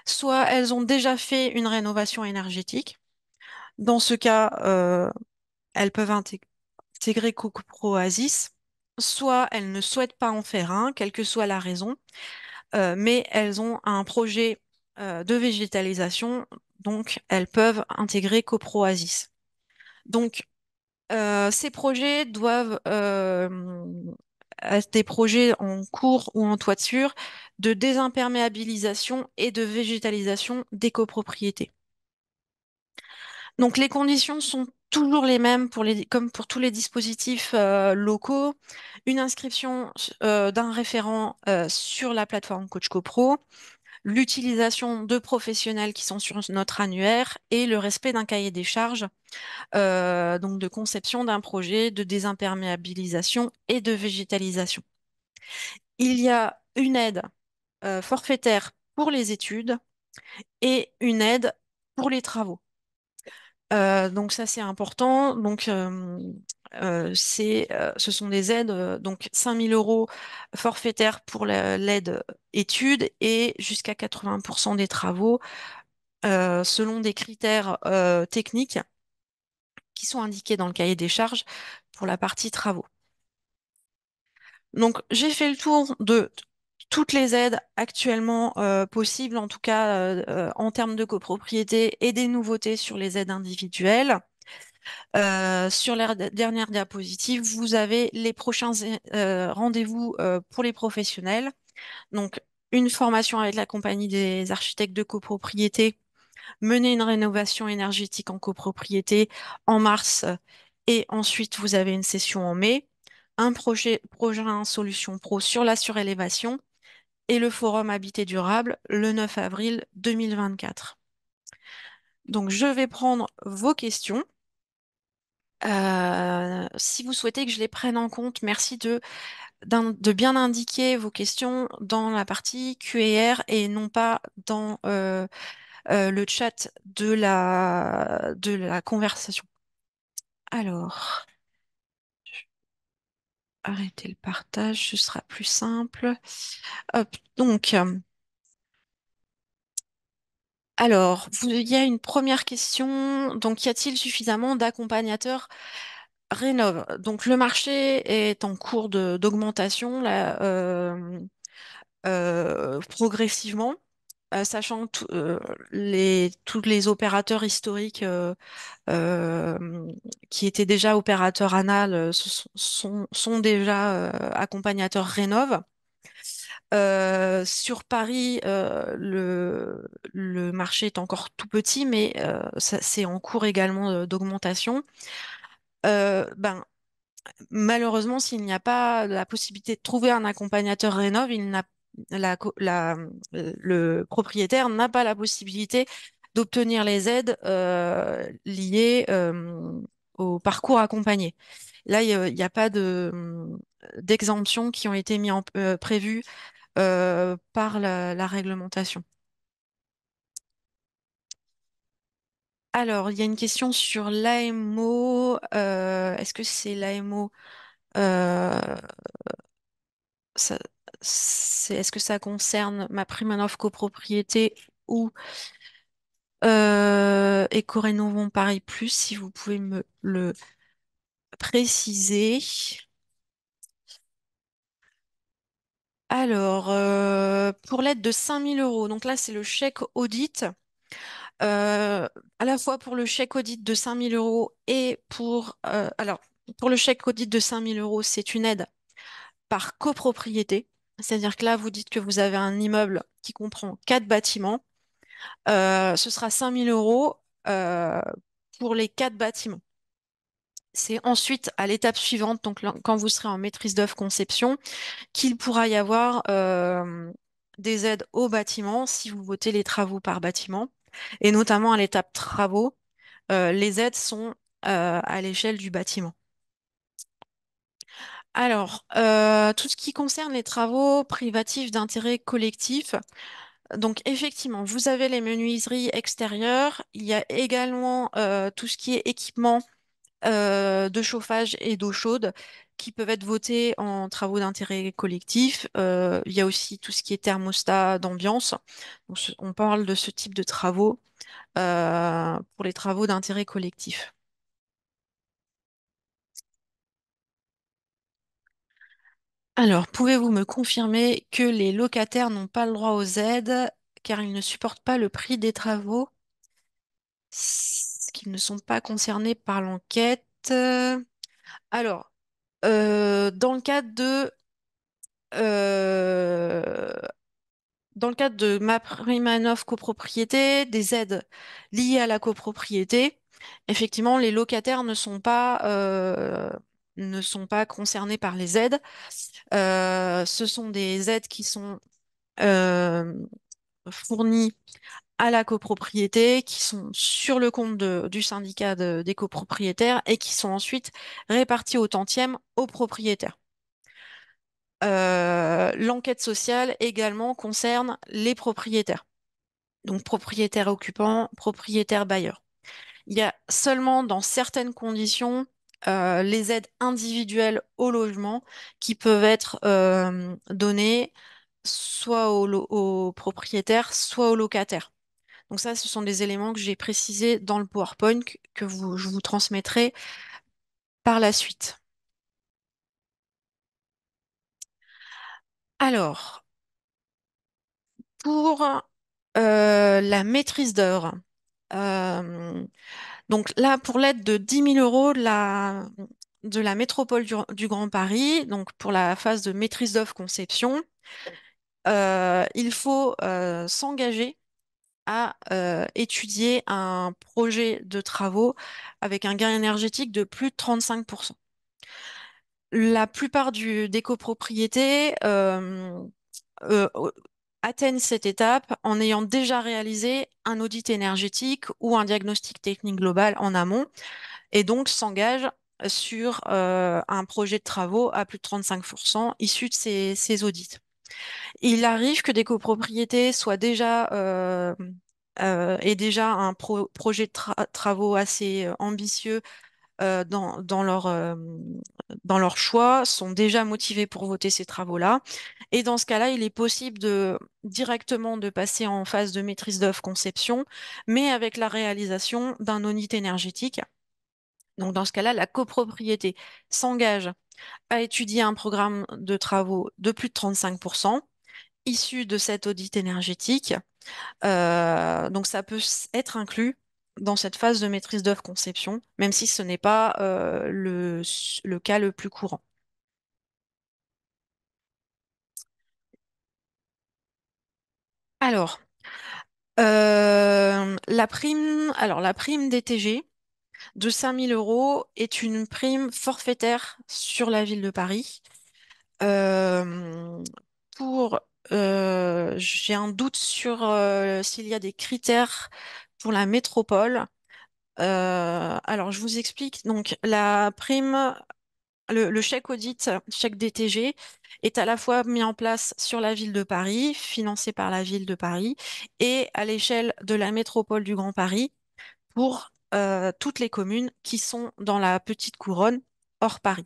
soit elles ont déjà fait une rénovation énergétique. Dans ce cas, elles peuvent intégrer CoPro Oasis, soit elles ne souhaitent pas en faire un, quelle que soit la raison, mais elles ont un projet de végétalisation, donc elles peuvent intégrer CoPro Oasis. Donc, ces projets doivent être des projets en cours ou en toiture de désimperméabilisation et de végétalisation des copropriétés. Donc les conditions sont toujours les mêmes comme pour tous les dispositifs locaux. Une inscription d'un référent sur la plateforme Coach CoPro, l'utilisation de professionnels qui sont sur notre annuaire et le respect d'un cahier des charges, donc de conception d'un projet de désimperméabilisation et de végétalisation. Il y a une aide forfaitaire pour les études et une aide pour les travaux. Donc ça c'est important. Donc ce sont des aides donc 5 000 € forfaitaires pour l'aide études et jusqu'à 80% des travaux selon des critères techniques qui sont indiqués dans le cahier des charges pour la partie travaux. Donc j'ai fait le tour de toutes les aides actuellement possibles, en tout cas en termes de copropriété et des nouveautés sur les aides individuelles. Sur la dernière diapositive, vous avez les prochains rendez-vous pour les professionnels. Donc, une formation avec la compagnie des architectes de copropriété, mener une rénovation énergétique en copropriété en mars et ensuite vous avez une session en mai, un projet solution pro sur la surélévation et le forum Habité durable le 9 avril 2024. Donc, je vais prendre vos questions. Si vous souhaitez que je les prenne en compte, merci de bien indiquer vos questions dans la partie Q&R et non pas dans le chat de la conversation. Alors, arrêtez le partage, ce sera plus simple. Hop, donc, alors, il y a une première question. Donc, y a-t-il suffisamment d'accompagnateurs Rénov? Donc, le marché est en cours d'augmentation là, progressivement, sachant que tous les opérateurs historiques qui étaient déjà opérateurs ANAL sont déjà accompagnateurs Rénov. Sur Paris, le marché est encore tout petit, mais c'est en cours également d'augmentation. Ben, malheureusement, s'il n'y a pas la possibilité de trouver un accompagnateur rénov, le propriétaire n'a pas la possibilité d'obtenir les aides liées au parcours accompagné. Là, il y a pas d'exemptions qui ont été prévues par la réglementation. Alors, il y a une question sur l'AMO. Est-ce que c'est l'AMO ça- est-ce que ça concerne ma prime à neuf copropriété ou Éco-Rénovons Paris Plus, si vous pouvez me le préciser. Alors, pour l'aide de 5 000 €, donc là, c'est le chèque audit. Euh, à la fois pour le chèque audit de 5 000 € et alors, pour le chèque audit de 5 000 €, c'est une aide par copropriété. C'est-à-dire que là, vous dites que vous avez un immeuble qui comprend 4 bâtiments. Ce sera 5 000 € pour les 4 bâtiments. C'est ensuite à l'étape suivante, donc quand vous serez en maîtrise d'œuvre conception, qu'il pourra y avoir des aides au bâtiment si vous votez les travaux par bâtiment. Et notamment à l'étape travaux, les aides sont à l'échelle du bâtiment. Alors, tout ce qui concerne les travaux privatifs d'intérêt collectif, donc effectivement, vous avez les menuiseries extérieures, il y a également tout ce qui est équipement de chauffage et d'eau chaude qui peuvent être votés en travaux d'intérêt collectif. Il y a aussi tout ce qui est thermostat d'ambiance. Donc, on parle de ce type de travaux pour les travaux d'intérêt collectif. Alors, pouvez-vous me confirmer que les locataires n'ont pas le droit aux aides car ils ne supportent pas le prix des travaux, qu'ils ne sont pas concernés par l'enquête? Alors, dans le cadre euh, dans le cadre de ma prime à neuf copropriété, des aides liées à la copropriété, effectivement, les locataires ne sont pas concernés par les aides. Ce sont des aides qui sont euh, fournies à la copropriété, qui sont sur le compte du syndicat des copropriétaires et qui sont ensuite réparties au tantième aux propriétaires. L'enquête sociale également concerne les propriétaires, donc propriétaires occupants, propriétaires bailleurs. Il y a seulement dans certaines conditions les aides individuelles au logement qui peuvent être données soit aux propriétaires, soit aux locataires. Donc ça, ce sont des éléments que j'ai précisés dans le PowerPoint je vous transmettrai par la suite. Alors, pour la maîtrise d'œuvre, euh, donc là, pour l'aide de 10 000 € de la métropole du Grand Paris, donc pour la phase de maîtrise d'œuvre conception, il faut s'engager à étudier un projet de travaux avec un gain énergétique de plus de 35%. La plupart des copropriétés euh, atteignent cette étape en ayant déjà réalisé un audit énergétique ou un diagnostic technique global en amont et donc s'engagent sur un projet de travaux à plus de 35% issu de ces audits. Il arrive que des copropriétés soient déjà aient déjà un projet de travaux assez ambitieux dans leur choix, sont déjà motivés pour voter ces travaux-là. Et dans ce cas-là, il est possible directement de passer en phase de maîtrise d'œuvre conception, mais avec la réalisation d'un audit énergétique. Donc dans ce cas-là, la copropriété s'engage à étudier un programme de travaux de plus de 35% issu de cet audit énergétique. Donc ça peut être inclus dans cette phase de maîtrise d'œuvre conception, même si ce n'est pas le cas le plus courant. Alors, la prime DTG de 5 000 € est une prime forfaitaire sur la ville de Paris. Euh, pour, j'ai un doute sur s'il y a des critères pour la métropole. Alors, je vous explique. Donc, la prime, le chèque audit, chèque DTG, est à la fois mis en place sur la ville de Paris, financé par la ville de Paris, et à l'échelle de la métropole du Grand Paris pour toutes les communes qui sont dans la petite couronne hors Paris.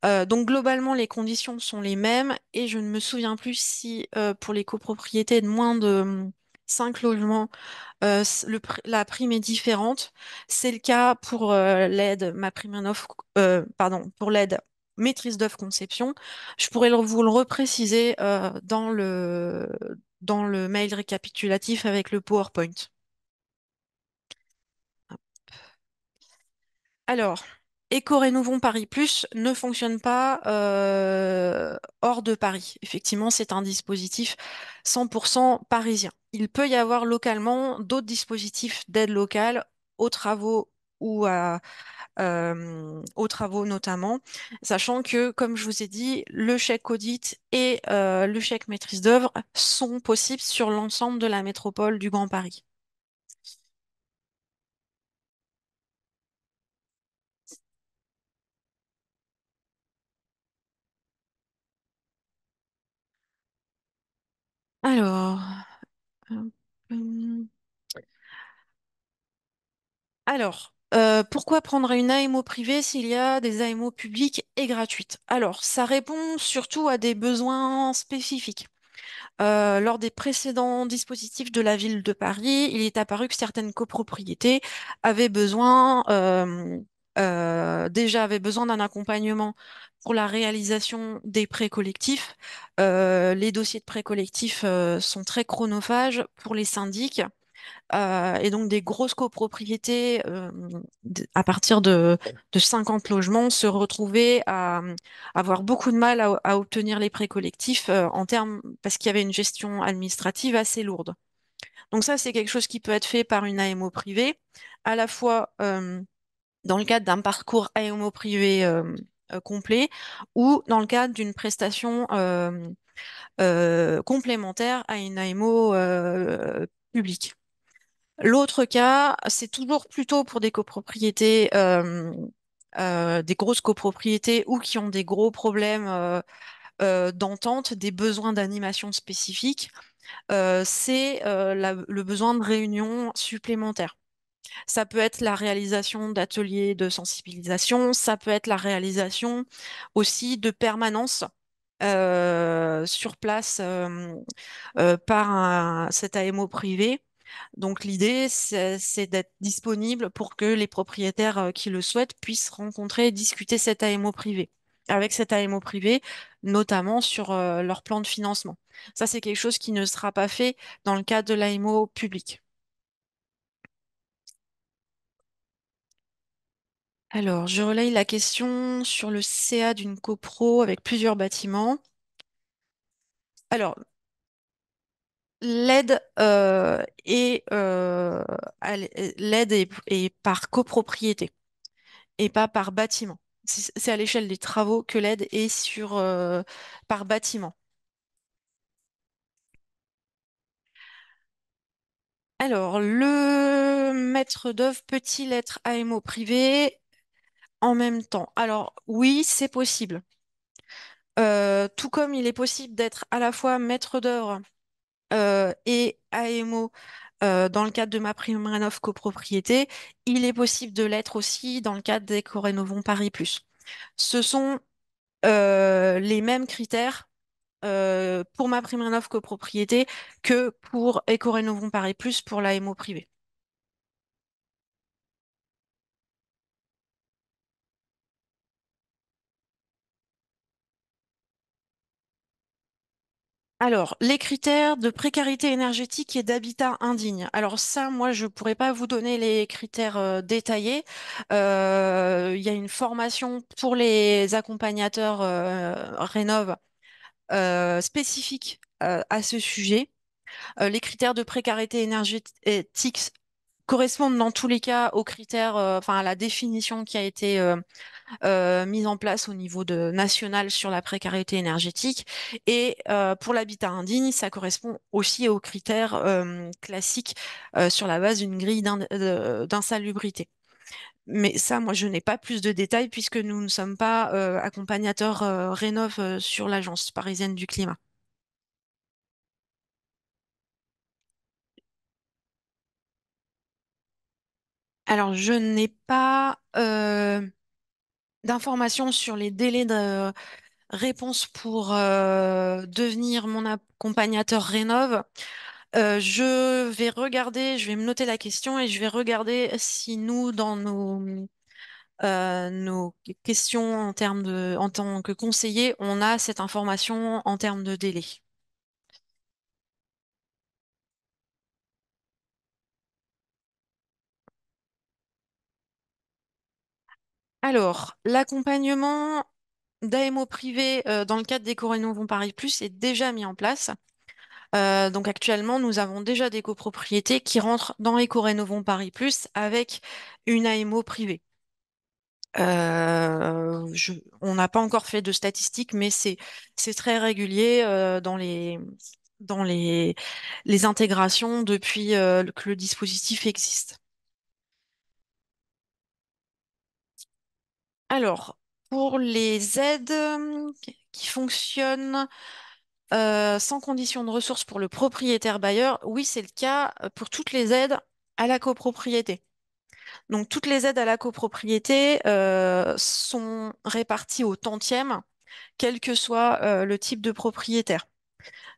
Donc globalement, les conditions sont les mêmes et je ne me souviens plus si pour les copropriétés de moins de 5 logements, la prime est différente. C'est le cas pour l'aide ma prime en offre, pardon, pour l'aide maîtrise d'œuvre conception. Je pourrais vous le repréciser dans le mail récapitulatif avec le PowerPoint. Alors, Éco-Rénovons Paris Plus ne fonctionne pas hors de Paris. Effectivement, c'est un dispositif 100% parisien. Il peut y avoir localement d'autres dispositifs d'aide locale aux travaux aux travaux notamment, sachant que, comme je vous ai dit, le chèque audit et le chèque maîtrise d'œuvre sont possibles sur l'ensemble de la métropole du Grand Paris. Alors, hop, hum, alors, Pourquoi prendre une AMO privée s'il y a des AMO publiques et gratuites? Alors, ça répond surtout à des besoins spécifiques. Lors des précédents dispositifs de la ville de Paris, il est apparu que certaines copropriétés avaient déjà avaient besoin d'un accompagnement pour la réalisation des prêts collectifs. Les dossiers de prêts collectifs sont très chronophages pour les syndics. Et donc des grosses copropriétés à partir de 50 logements se retrouvaient à avoir beaucoup de mal à obtenir les prêts collectifs en termes parce qu'il y avait une gestion administrative assez lourde. Donc ça, c'est quelque chose qui peut être fait par une AMO privée, à la fois dans le cadre d'un parcours AMO privé complet ou dans le cadre d'une prestation complémentaire à une AMO publique. L'autre cas, c'est toujours plutôt pour des copropriétés, des grosses copropriétés ou qui ont des gros problèmes d'entente, des besoins d'animation spécifiques. C'est le besoin de réunions supplémentaires. Ça peut être la réalisation d'ateliers de sensibilisation, ça peut être la réalisation aussi de permanences sur place par cet AMO privé. Donc l'idée, c'est d'être disponible pour que les propriétaires qui le souhaitent puissent rencontrer et discuter cet AMO privé. Avec cet AMO privé, notamment sur leur plan de financement. Ça, c'est quelque chose qui ne sera pas fait dans le cadre de l'AMO public. Alors, je relaye la question sur le CA d'une copro avec plusieurs bâtiments. Alors, l'aide est par copropriété et pas par bâtiment. C'est à l'échelle des travaux que l'aide est par bâtiment. Alors, le maître d'œuvre peut-il être AMO privé en même temps? Alors, oui, c'est possible. Tout comme il est possible d'être à la fois maître d'œuvre et AMO dans le cadre de ma prime rénov copropriété, il est possible de l'être aussi dans le cadre d'Eco-Rénovons Paris Plus. Ce sont les mêmes critères pour ma prime rénov copropriété que pour Eco-Rénovons Paris Plus pour l'AMO privé. Alors, les critères de précarité énergétique et d'habitat indigne. Alors ça, moi, je pourrais pas vous donner les critères détaillés. Il y a une formation pour les accompagnateurs rénov spécifique à ce sujet. Les critères de précarité énergétique correspondent dans tous les cas aux critères, enfin à la définition qui a été mise en place au niveau national sur la précarité énergétique. Et pour l'habitat indigne, ça correspond aussi aux critères classiques sur la base d'une grille d'insalubrité. Mais ça, moi, je n'ai pas plus de détails puisque nous ne sommes pas accompagnateurs Rénov sur l'Agence parisienne du climat. Alors, je n'ai pas d'informations sur les délais de réponse pour devenir mon accompagnateur Rénov. Je vais me noter la question et je vais regarder si nous, dans nos questions en tant que conseiller, on a cette information en termes de délai. Alors, l'accompagnement d'AMO privé dans le cadre des Corénovons Paris Plus est déjà mis en place. Donc actuellement, nous avons déjà des copropriétés qui rentrent dans Éco-Rénovons Paris Plus avec une AMO privée. On n'a pas encore fait de statistiques, mais c'est très régulier dans les intégrations depuis que le dispositif existe. Alors, pour les aides qui fonctionnent sans condition de ressources pour le propriétaire bailleur, oui, c'est le cas pour toutes les aides à la copropriété. Donc, toutes les aides à la copropriété sont réparties au tantième, quel que soit le type de propriétaire.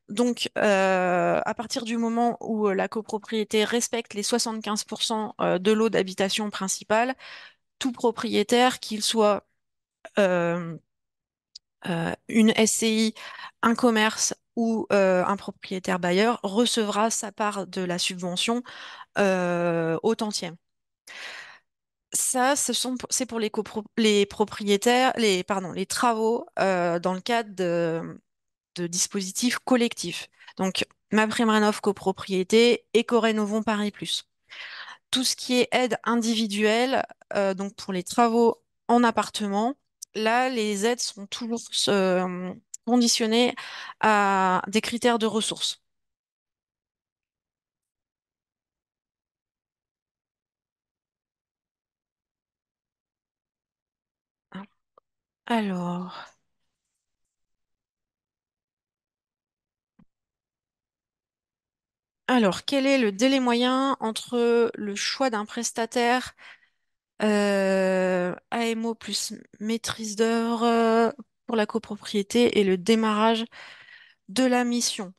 Donc, à partir du moment où la copropriété respecte les 75% de l'eau d'habitation principale, tout propriétaire, qu'il soit euh, une SCI, un commerce ou un propriétaire bailleur, recevra sa part de la subvention au tantième. Ça, c'est pour les propriétaires, pardon, les travaux dans le cadre de dispositifs collectifs. Donc, MaPrimeRénov' copropriété, Éco-Rénovons Paris Plus. Tout ce qui est aide individuelle, donc pour les travaux en appartement, là, les aides sont toujours conditionnées à des critères de ressources. Alors, quel est le délai moyen entre le choix d'un prestataire AMO plus maîtrise d'œuvre pour la copropriété et le démarrage de la mission?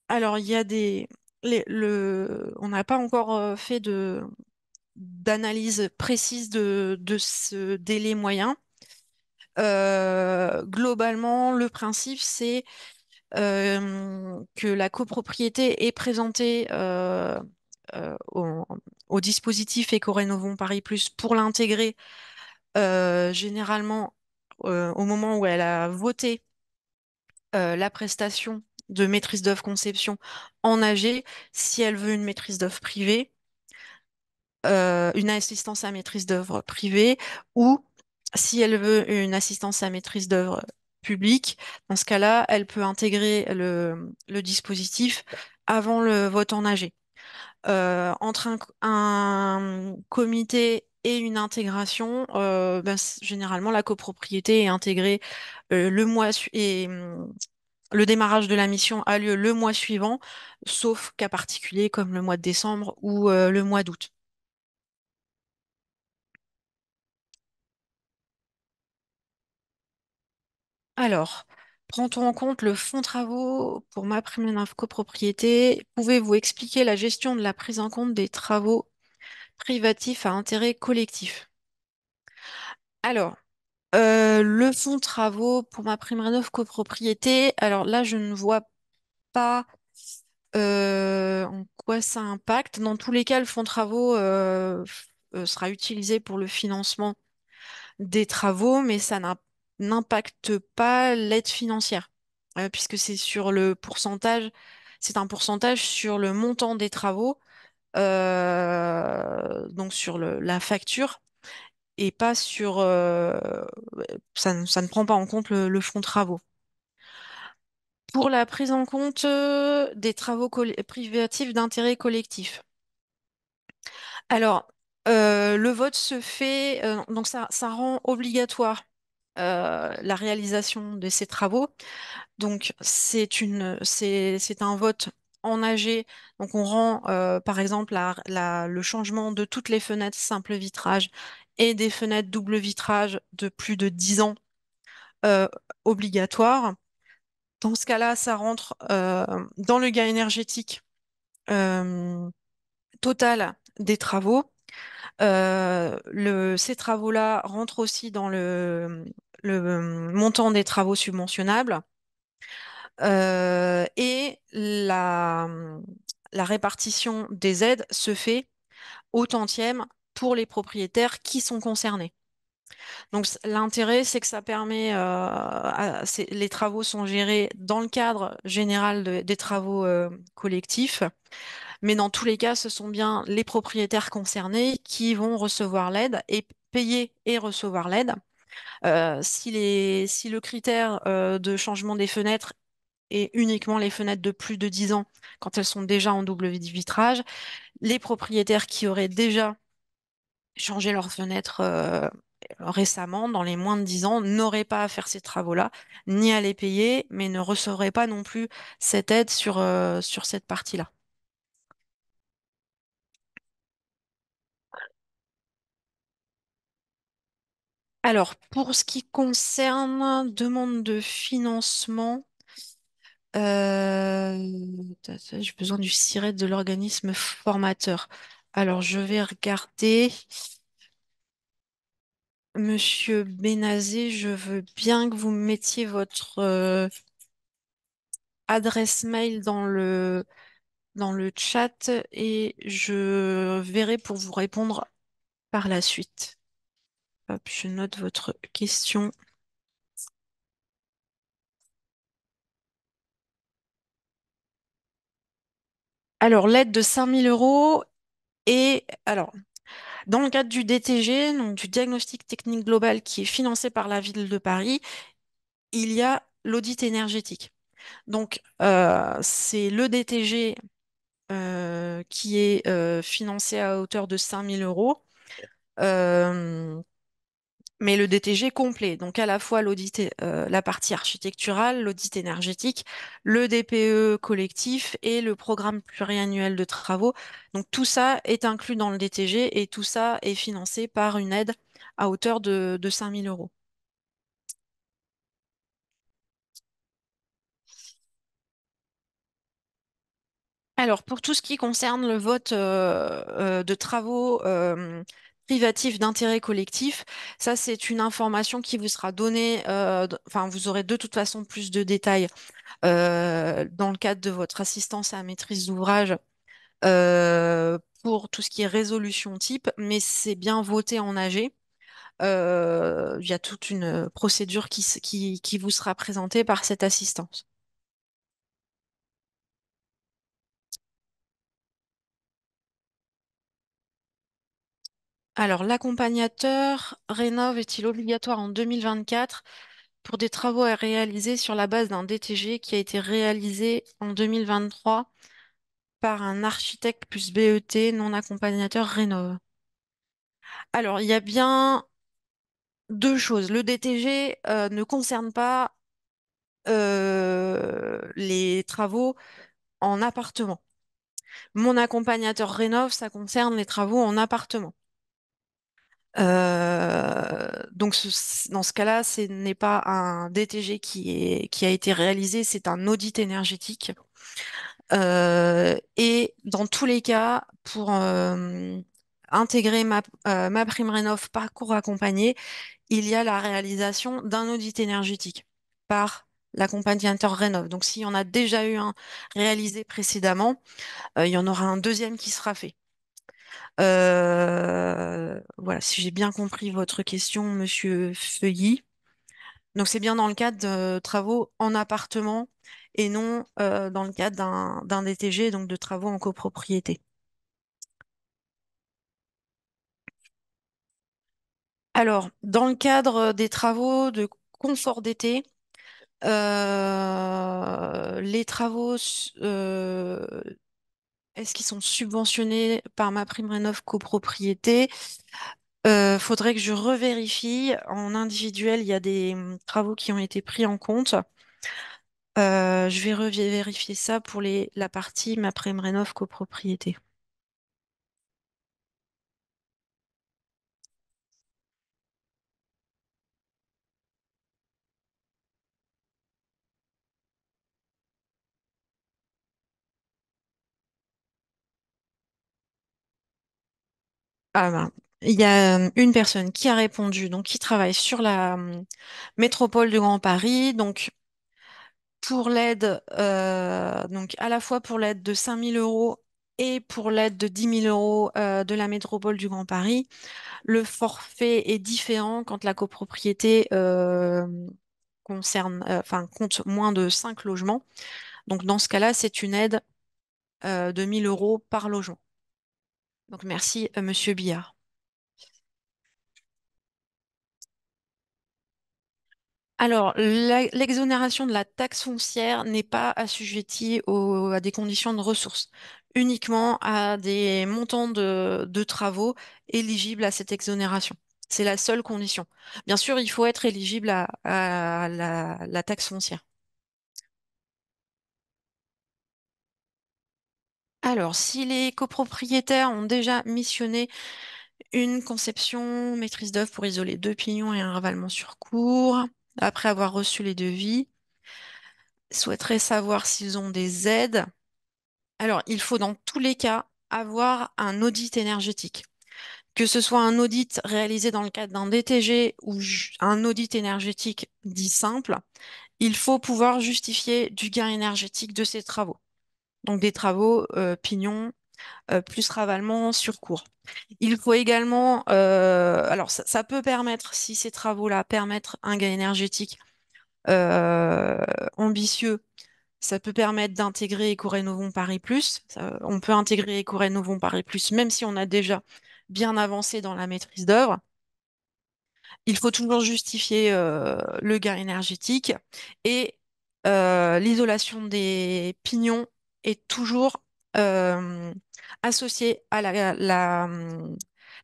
Alors, il y a on n'a pas encore fait d'analyse précise de ce délai moyen. Globalement, le principe, c'est que la copropriété est présentée au dispositif Éco-Rénovons Paris Plus pour l'intégrer généralement au moment où elle a voté la prestation de maîtrise d'œuvre conception en AG, si elle veut une maîtrise d'œuvre privée, une assistance à maîtrise d'œuvre privée, ou si elle veut une assistance à maîtrise d'œuvre publique, dans ce cas-là, elle peut intégrer le dispositif avant le vote en AG. Entre un comité et une intégration, généralement la copropriété est intégrée le mois et le démarrage de la mission a lieu le mois suivant, sauf cas particuliers comme le mois de décembre ou le mois d'août. Alors, prend-on en compte le fonds travaux pour ma prime copropriété? Pouvez-vous expliquer la gestion de la prise en compte des travaux privatifs à intérêt collectif? Alors, le fonds travaux pour ma prime copropriété, alors là, je ne vois pas en quoi ça impacte. Dans tous les cas, le fonds travaux sera utilisé pour le financement des travaux, mais n'impacte pas l'aide financière, puisque c'est un pourcentage sur le montant des travaux, donc sur la facture, et pas ça ne prend pas en compte le fonds travaux. Pour la prise en compte des travaux privatifs d'intérêt collectif. Alors, le vote se fait, donc ça rend obligatoire la réalisation de ces travaux. Donc, c'est un vote en AG. Donc, on rend, par exemple, le changement de toutes les fenêtres simple vitrage et des fenêtres double vitrage de plus de 10 ans euh, obligatoire. Dans ce cas-là, ça rentre dans le gain énergétique euh, total des travaux. Ces travaux-là rentrent aussi dans le montant des travaux subventionnables. Et la répartition des aides se fait au tantième pour les propriétaires qui sont concernés. Donc l'intérêt, c'est que ça permet, les travaux sont gérés dans le cadre général des travaux collectifs, mais dans tous les cas, ce sont bien les propriétaires concernés qui vont recevoir l'aide et payer et recevoir l'aide. Si le critère de changement des fenêtres est uniquement les fenêtres de plus de 10 ans, quand elles sont déjà en double vitrage, les propriétaires qui auraient déjà changé leurs fenêtres récemment, dans les moins de 10 ans, n'auraient pas à faire ces travaux-là, ni à les payer, mais ne recevraient pas non plus cette aide sur cette partie-là. Alors, pour ce qui concerne demande de financement, j'ai besoin du siret de l'organisme formateur. Alors, je vais regarder. Monsieur Benazé, je veux bien que vous mettiez votre adresse mail dans le chat et je verrai pour vous répondre par la suite. Hop, je note votre question. Alors, l'aide de 5 000 € et alors, dans le cadre du DTG, donc du diagnostic technique global qui est financé par la ville de Paris, il y a l'audit énergétique. Donc, c'est le DTG qui est financé à hauteur de 5 000 €. Euh, mais le DTG complet, donc à la fois la partie architecturale, l'audit énergétique, le DPE collectif et le programme pluriannuel de travaux. Donc tout ça est inclus dans le DTG et tout ça est financé par une aide à hauteur de 5 000 €. Alors, pour tout ce qui concerne le vote de travaux privatifs d'intérêt collectif, ça, c'est une information qui vous sera donnée, enfin, vous aurez de toute façon plus de détails dans le cadre de votre assistance à la maîtrise d'ouvrage pour tout ce qui est résolution type, mais c'est bien voté en AG. Il y a toute une procédure qui vous sera présentée par cette assistance. Alors, l'accompagnateur rénov est-il obligatoire en 2024 pour des travaux à réaliser sur la base d'un DTG qui a été réalisé en 2023 par un architecte plus BET non accompagnateur rénov? Alors, il y a bien deux choses. Le DTG ne concerne pas les travaux en appartement. Mon accompagnateur rénov, ça concerne les travaux en appartement. Donc dans ce cas-là, ce n'est pas un DTG qui a été réalisé, c'est un audit énergétique. Et dans tous les cas, pour intégrer ma prime rénov parcours accompagné, il y a la réalisation d'un audit énergétique par l'accompagnateur rénov. Donc s'il y en a déjà eu un réalisé précédemment, il y en aura un deuxième qui sera fait. Voilà, si j'ai bien compris votre question, Monsieur Feuilly. Donc c'est bien dans le cadre de travaux en appartement et non dans le cadre d'un DTG, donc de travaux en copropriété. Alors, dans le cadre des travaux de confort d'été, les travaux, est-ce qu'ils sont subventionnés par ma prime rénov copropriété? Faudrait que je revérifie. En individuel, il y a des travaux qui ont été pris en compte. Je vais revérifier ça pour la partie ma prime rénov copropriété. Ah ben, il y a une personne qui a répondu, donc qui travaille sur la métropole de Grand Paris, donc pour l'aide, donc à la fois pour l'aide de 5 000 € et pour l'aide de 10 000 € de la métropole du Grand Paris. Le forfait est différent quand la copropriété enfin, compte moins de 5 logements. Donc dans ce cas-là, c'est une aide de 1 000 € par logement. Donc merci, Monsieur Billard. Alors, l'exonération de la taxe foncière n'est pas assujettie à des conditions de ressources, uniquement à des montants de travaux éligibles à cette exonération. C'est la seule condition. Bien sûr, il faut être éligible à la taxe foncière. Alors, si les copropriétaires ont déjà missionné Une conception maîtrise d'œuvre pour isoler deux pignons et un ravalement sur cour. Après avoir reçu les devis, souhaiterait savoir s'ils ont des aides. Alors, il faut dans tous les cas avoir un audit énergétique. Que ce soit un audit réalisé dans le cadre d'un DTG ou un audit énergétique dit simple, il faut pouvoir justifier du gain énergétique de ces travaux. Donc des travaux pignon plus ravalement sur cours. Il faut également, alors ça peut permettre, si ces travaux-là permettent un gain énergétique euh, ambitieux, ça peut permettre d'intégrer Ecorénovons Paris Plus. On peut intégrer Ecorénovons Paris Plus même si on a déjà bien avancé dans la maîtrise d'œuvre. Il faut toujours justifier le gain énergétique et l'isolation des pignons est toujours euh, associée à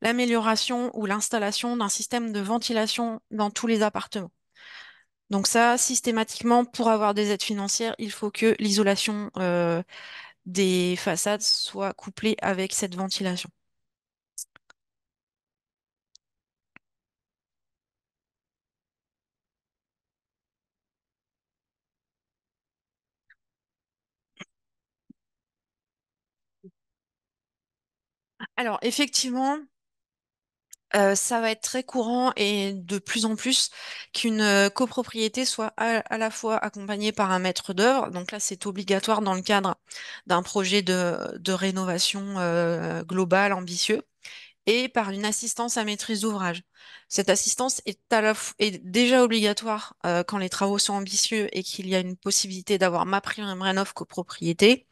l'amélioration ou l'installation d'un système de ventilation dans tous les appartements. Donc ça, systématiquement, pour avoir des aides financières, il faut que l'isolation des façades soit couplée avec cette ventilation. Alors effectivement, ça va être très courant et de plus en plus qu'une copropriété soit à la fois accompagnée par un maître d'œuvre. Donc là, c'est obligatoire dans le cadre d'un projet de rénovation globale, ambitieux, et par une assistance à maîtrise d'ouvrage. Cette assistance est, est déjà obligatoire quand les travaux sont ambitieux et qu'il y a une possibilité d'avoir MaPrimeRénov' copropriété,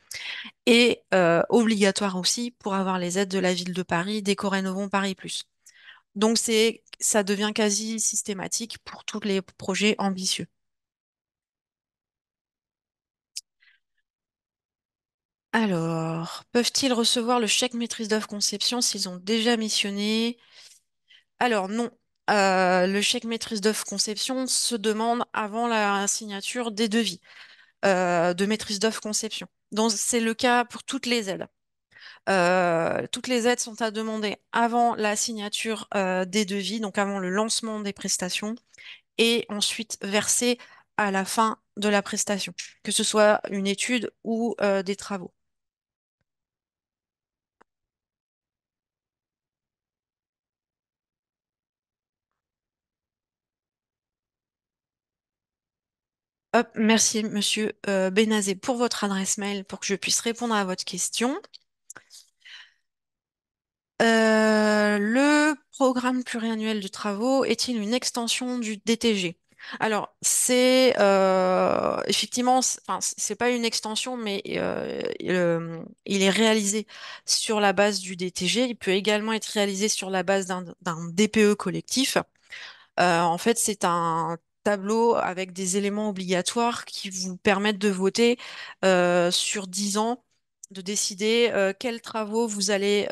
et obligatoire aussi pour avoir les aides de la ville de Paris, d'Éco-Rénovons Paris Plus. Donc ça devient quasi systématique pour tous les projets ambitieux. Alors, peuvent-ils recevoir le chèque maîtrise d'œuvre conception s'ils ont déjà missionné? Alors non. Le chèque maîtrise d'œuvre conception se demande avant la signature des devis de maîtrise d'œuvre conception. Donc c'est le cas pour toutes les aides. Toutes les aides sont à demander avant la signature des devis, donc avant le lancement des prestations, et ensuite versé à la fin de la prestation, que ce soit une étude ou des travaux. Hop, merci Monsieur Benazé pour votre adresse mail pour que je puisse répondre à votre question. Le programme pluriannuel de travaux est-il une extension du DTG? Alors, c'est effectivement, enfin, c'est pas une extension, mais il est réalisé sur la base du DTG. Il peut également être réalisé sur la base d'un DPE collectif. En fait, c'est un tableau avec des éléments obligatoires qui vous permettent de voter sur 10 ans, de décider quels travaux vous allez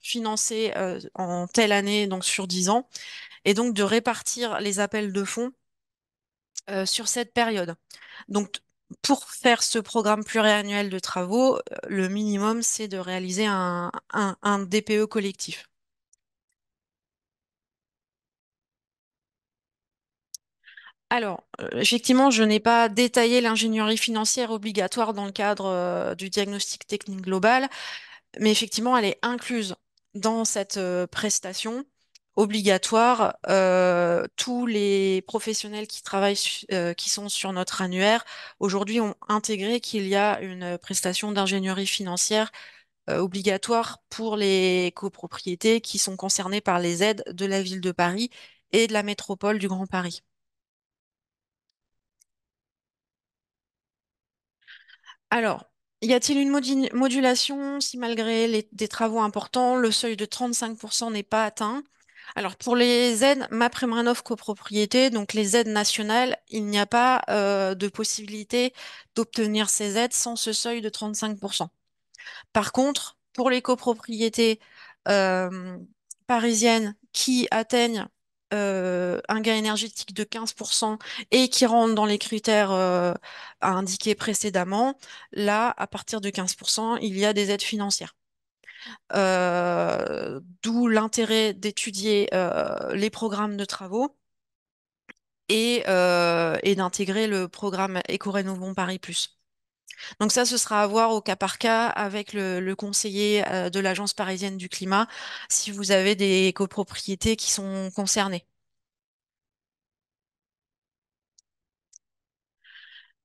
financer en telle année, donc sur 10 ans, et donc de répartir les appels de fonds sur cette période. Donc, pour faire ce programme pluriannuel de travaux, le minimum, c'est de réaliser un DPE collectif. Alors, effectivement, je n'ai pas détaillé l'ingénierie financière obligatoire dans le cadre du diagnostic technique global, mais effectivement, elle est incluse dans cette prestation obligatoire. Tous les professionnels qui travaillent, qui sont sur notre annuaire, aujourd'hui ont intégré qu'il y a une prestation d'ingénierie financière obligatoire pour les copropriétés qui sont concernées par les aides de la ville de Paris et de la métropole du Grand Paris. Alors, y a-t-il une modulation si malgré des travaux importants, le seuil de 35% n'est pas atteint? Alors, pour les aides MaPrimeRénov' copropriété, donc les aides nationales, il n'y a pas de possibilité d'obtenir ces aides sans ce seuil de 35%. Par contre, pour les copropriétés euh, parisiennes qui atteignent un gain énergétique de 15% et qui rentrent dans les critères indiqués précédemment, là, à partir de 15%, il y a des aides financières. D'où l'intérêt d'étudier les programmes de travaux et d'intégrer le programme Éco-Rénovons Paris Plus. Donc ça, ce sera à voir au cas par cas avec le conseiller de l'Agence parisienne du climat si vous avez des copropriétés qui sont concernées.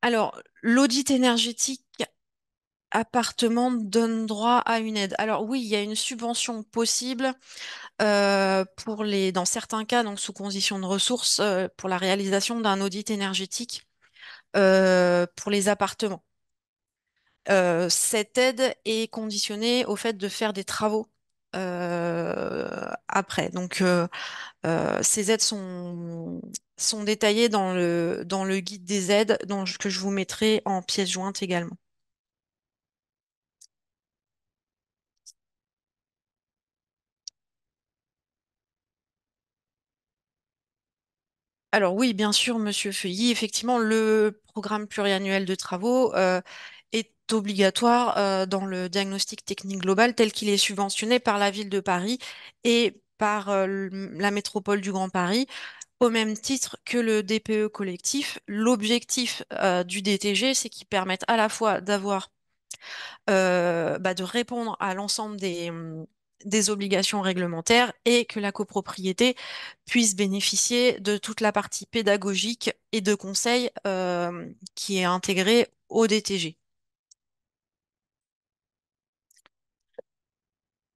Alors, l'audit énergétique appartement donne droit à une aide. Alors oui, il y a une subvention possible dans certains cas, donc sous condition de ressources, pour la réalisation d'un audit énergétique pour les appartements. Cette aide est conditionnée au fait de faire des travaux après. Ces aides sont détaillées dans le guide des aides que je vous mettrai en pièce jointe également. Alors oui, bien sûr, Monsieur Feuilly, effectivement, le programme pluriannuel de travaux est obligatoire dans le diagnostic technique global tel qu'il est subventionné par la ville de Paris et par la métropole du Grand Paris, au même titre que le DPE collectif. L'objectif du DTG, c'est qu'il permette à la fois de répondre à l'ensemble des obligations réglementaires et que la copropriété puisse bénéficier de toute la partie pédagogique et de conseil qui est intégrée au DTG.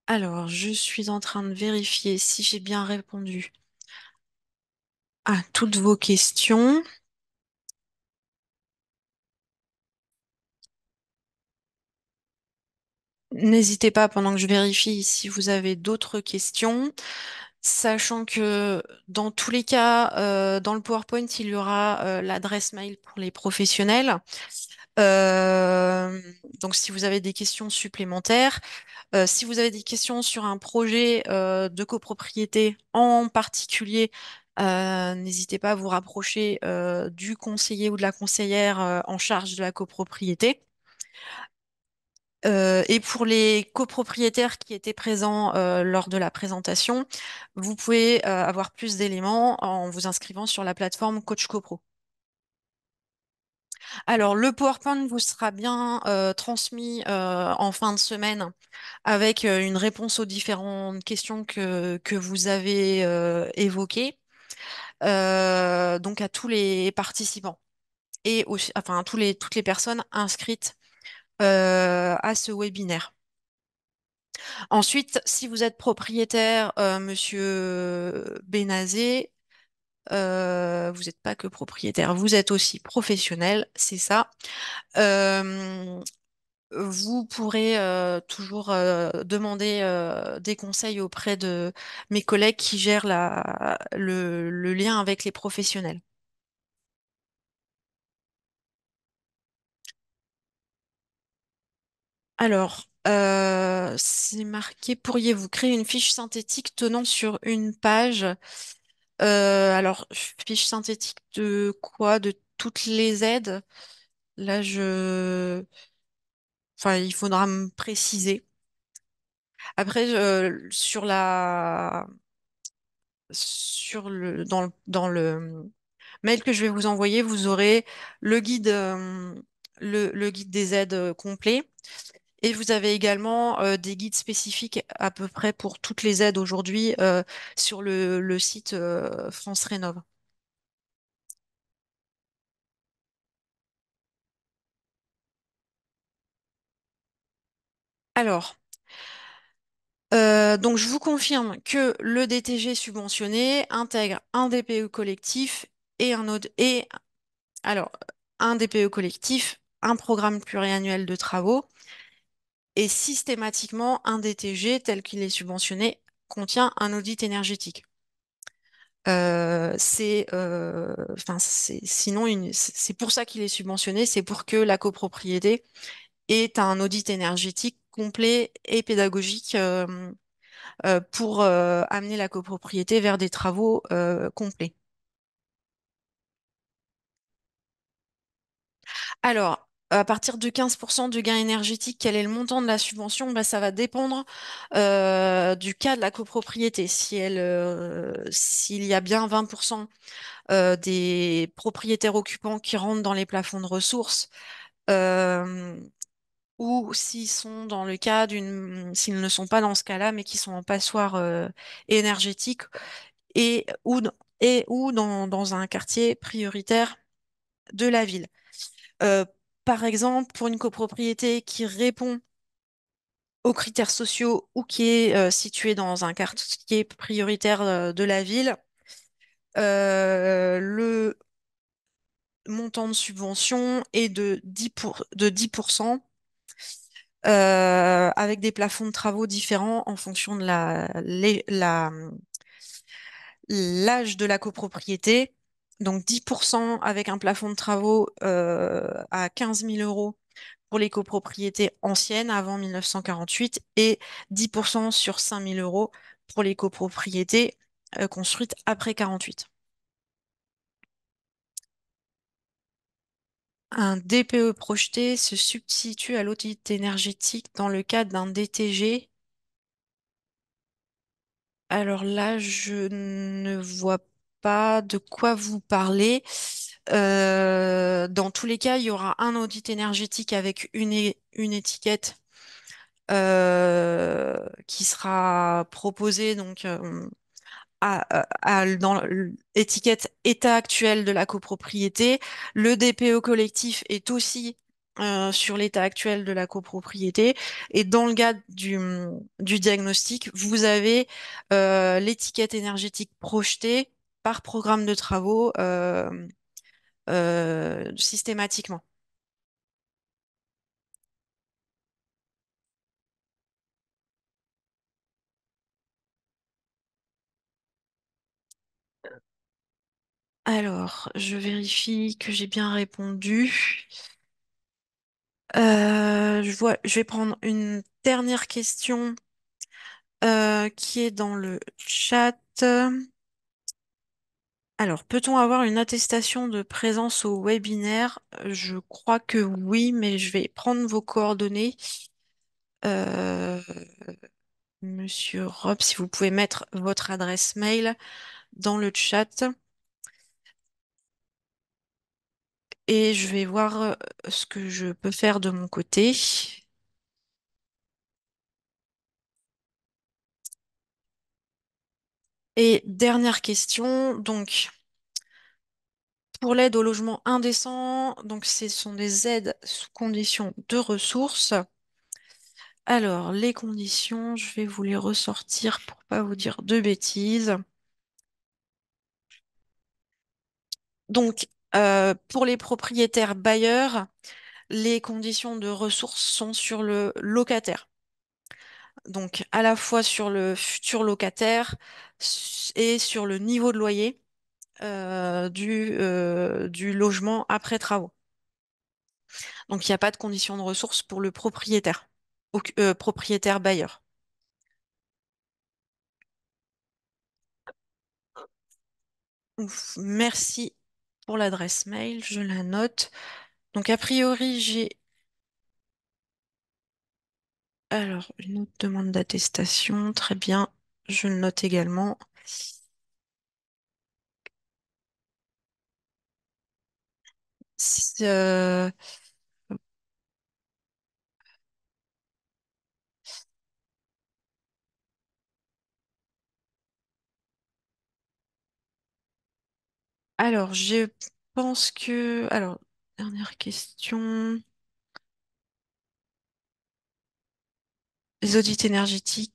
Alors, je suis en train de vérifier si j'ai bien répondu à toutes vos questions. N'hésitez pas pendant que je vérifie si vous avez d'autres questions, sachant que dans tous les cas, dans le PowerPoint, il y aura l'adresse mail pour les professionnels. Euh, donc, si vous avez des questions supplémentaires, si vous avez des questions sur un projet de copropriété en particulier, n'hésitez pas à vous rapprocher du conseiller ou de la conseillère en charge de la copropriété. Et pour les copropriétaires qui étaient présents lors de la présentation, vous pouvez avoir plus d'éléments en vous inscrivant sur la plateforme Coach CoPro. Alors, le PowerPoint vous sera bien transmis en fin de semaine avec une réponse aux différentes questions que vous avez évoquées, donc à tous les participants et aussi, enfin à toutes les personnes inscrites à ce webinaire. Ensuite, si vous êtes propriétaire, Monsieur Bénazé, vous n'êtes pas que propriétaire, vous êtes aussi professionnel, c'est ça. Euh, Vous pourrez toujours demander des conseils auprès de mes collègues qui gèrent le lien avec les professionnels. Alors, c'est marqué, pourriez-vous créer une fiche synthétique tenant sur une page? Alors, fiche synthétique de quoi? De toutes les aides? Là, enfin, il faudra me préciser. Après, dans le mail que je vais vous envoyer, vous aurez le guide, le guide des aides complet. Et vous avez également des guides spécifiques à peu près pour toutes les aides aujourd'hui sur le site France Rénov. Alors, donc je vous confirme que le DTG subventionné intègre un DPE collectif et un autre et alors un DPE collectif, un programme pluriannuel de travaux et systématiquement un DTG tel qu'il est subventionné contient un audit énergétique. Sinon c'est pour ça qu'il est subventionné, c'est pour que la copropriété ait un audit énergétique complet et pédagogique pour amener la copropriété vers des travaux complets. Alors, à partir de 15% de gain énergétique, quel est le montant de la subvention? Bah, ça va dépendre du cas de la copropriété. S'il y a bien 20% des propriétaires occupants qui rentrent dans les plafonds de ressources, euh, ou s'ils ne sont pas dans ce cas-là, mais qui sont en passoire énergétique et ou dans un quartier prioritaire de la ville. Euh, Par exemple, pour une copropriété qui répond aux critères sociaux ou qui est située dans un quartier prioritaire de la ville, le montant de subvention est de 10%, avec des plafonds de travaux différents en fonction de l'âge de la copropriété. Donc 10% avec un plafond de travaux à 15 000 euros pour les copropriétés anciennes avant 1948 et 10% sur 5 000 euros pour les copropriétés construites après 48. Un DPE projeté se substitue à l'audit énergétique dans le cadre d'un DTG. Alors là, je ne vois pas de quoi vous parlez. Dans tous les cas, il y aura un audit énergétique avec une étiquette qui sera proposée donc dans l'étiquette état actuel de la copropriété. Le DPE collectif est aussi sur l'état actuel de la copropriété. Et dans le cadre du diagnostic, vous avez l'étiquette énergétique projetée par programme de travaux systématiquement. Alors, je vérifie que j'ai bien répondu. Je vais prendre une dernière question qui est dans le chat. Alors, peut-on avoir une attestation de présence au webinaire? Je crois que oui, mais je vais prendre vos coordonnées. Euh, Monsieur Rob, si vous pouvez mettre votre adresse mail dans le chat et je vais voir ce que je peux faire de mon côté. Et dernière question, donc pour l'aide au logement indécent, donc ce sont des aides sous condition de ressources. Alors, les conditions, je vais vous les ressortir pour pas vous dire de bêtises. Donc, pour les propriétaires bailleurs, les conditions de ressources sont sur le locataire. Donc, à la fois sur le futur locataire et sur le niveau de loyer du logement après travaux. Donc, il n'y a pas de conditions de ressources pour le propriétaire, propriétaire bailleur. Ouf, merci pour l'adresse mail, je la note. Donc, a priori, j'ai alors une autre demande d'attestation. Très bien, je le note également. Euh, alors, je pense que. Alors, dernière question. Les audits énergétiques.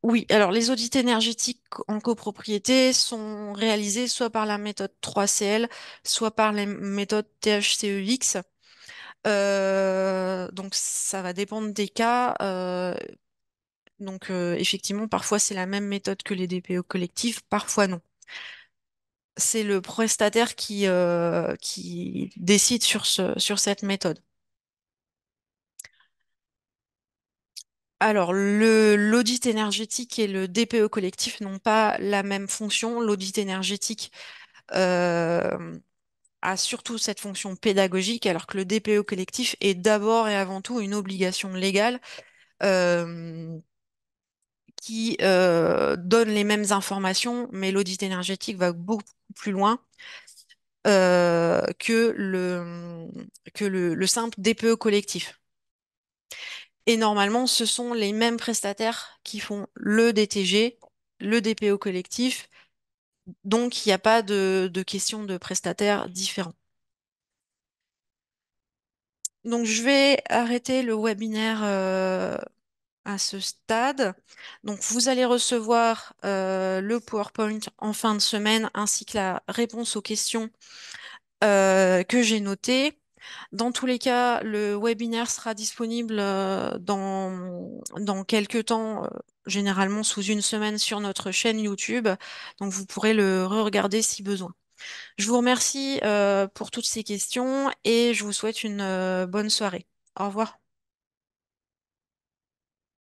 Oui, alors les audits énergétiques en copropriété sont réalisés soit par la méthode 3CL, soit par les méthodes THCEX. Donc ça va dépendre des cas. Donc effectivement, parfois c'est la même méthode que les DPO collectifs, parfois non. C'est le prestataire qui décide sur cette méthode. Alors, l'audit énergétique et le DPE collectif n'ont pas la même fonction. L'audit énergétique euh, a surtout cette fonction pédagogique, alors que le DPE collectif est d'abord et avant tout une obligation légale euh, qui donne les mêmes informations, mais l'audit énergétique va beaucoup plus loin que le simple DPE collectif. Et normalement, ce sont les mêmes prestataires qui font le DTG, le DPO collectif, donc il n'y a pas de question de prestataires différents. Donc je vais arrêter le webinaire à ce stade. Donc vous allez recevoir le PowerPoint en fin de semaine ainsi que la réponse aux questions que j'ai notées. Dans tous les cas, le webinaire sera disponible dans quelques temps, généralement sous une semaine sur notre chaîne YouTube. Donc vous pourrez le re-regarder si besoin. Je vous remercie pour toutes ces questions et je vous souhaite une bonne soirée. Au revoir.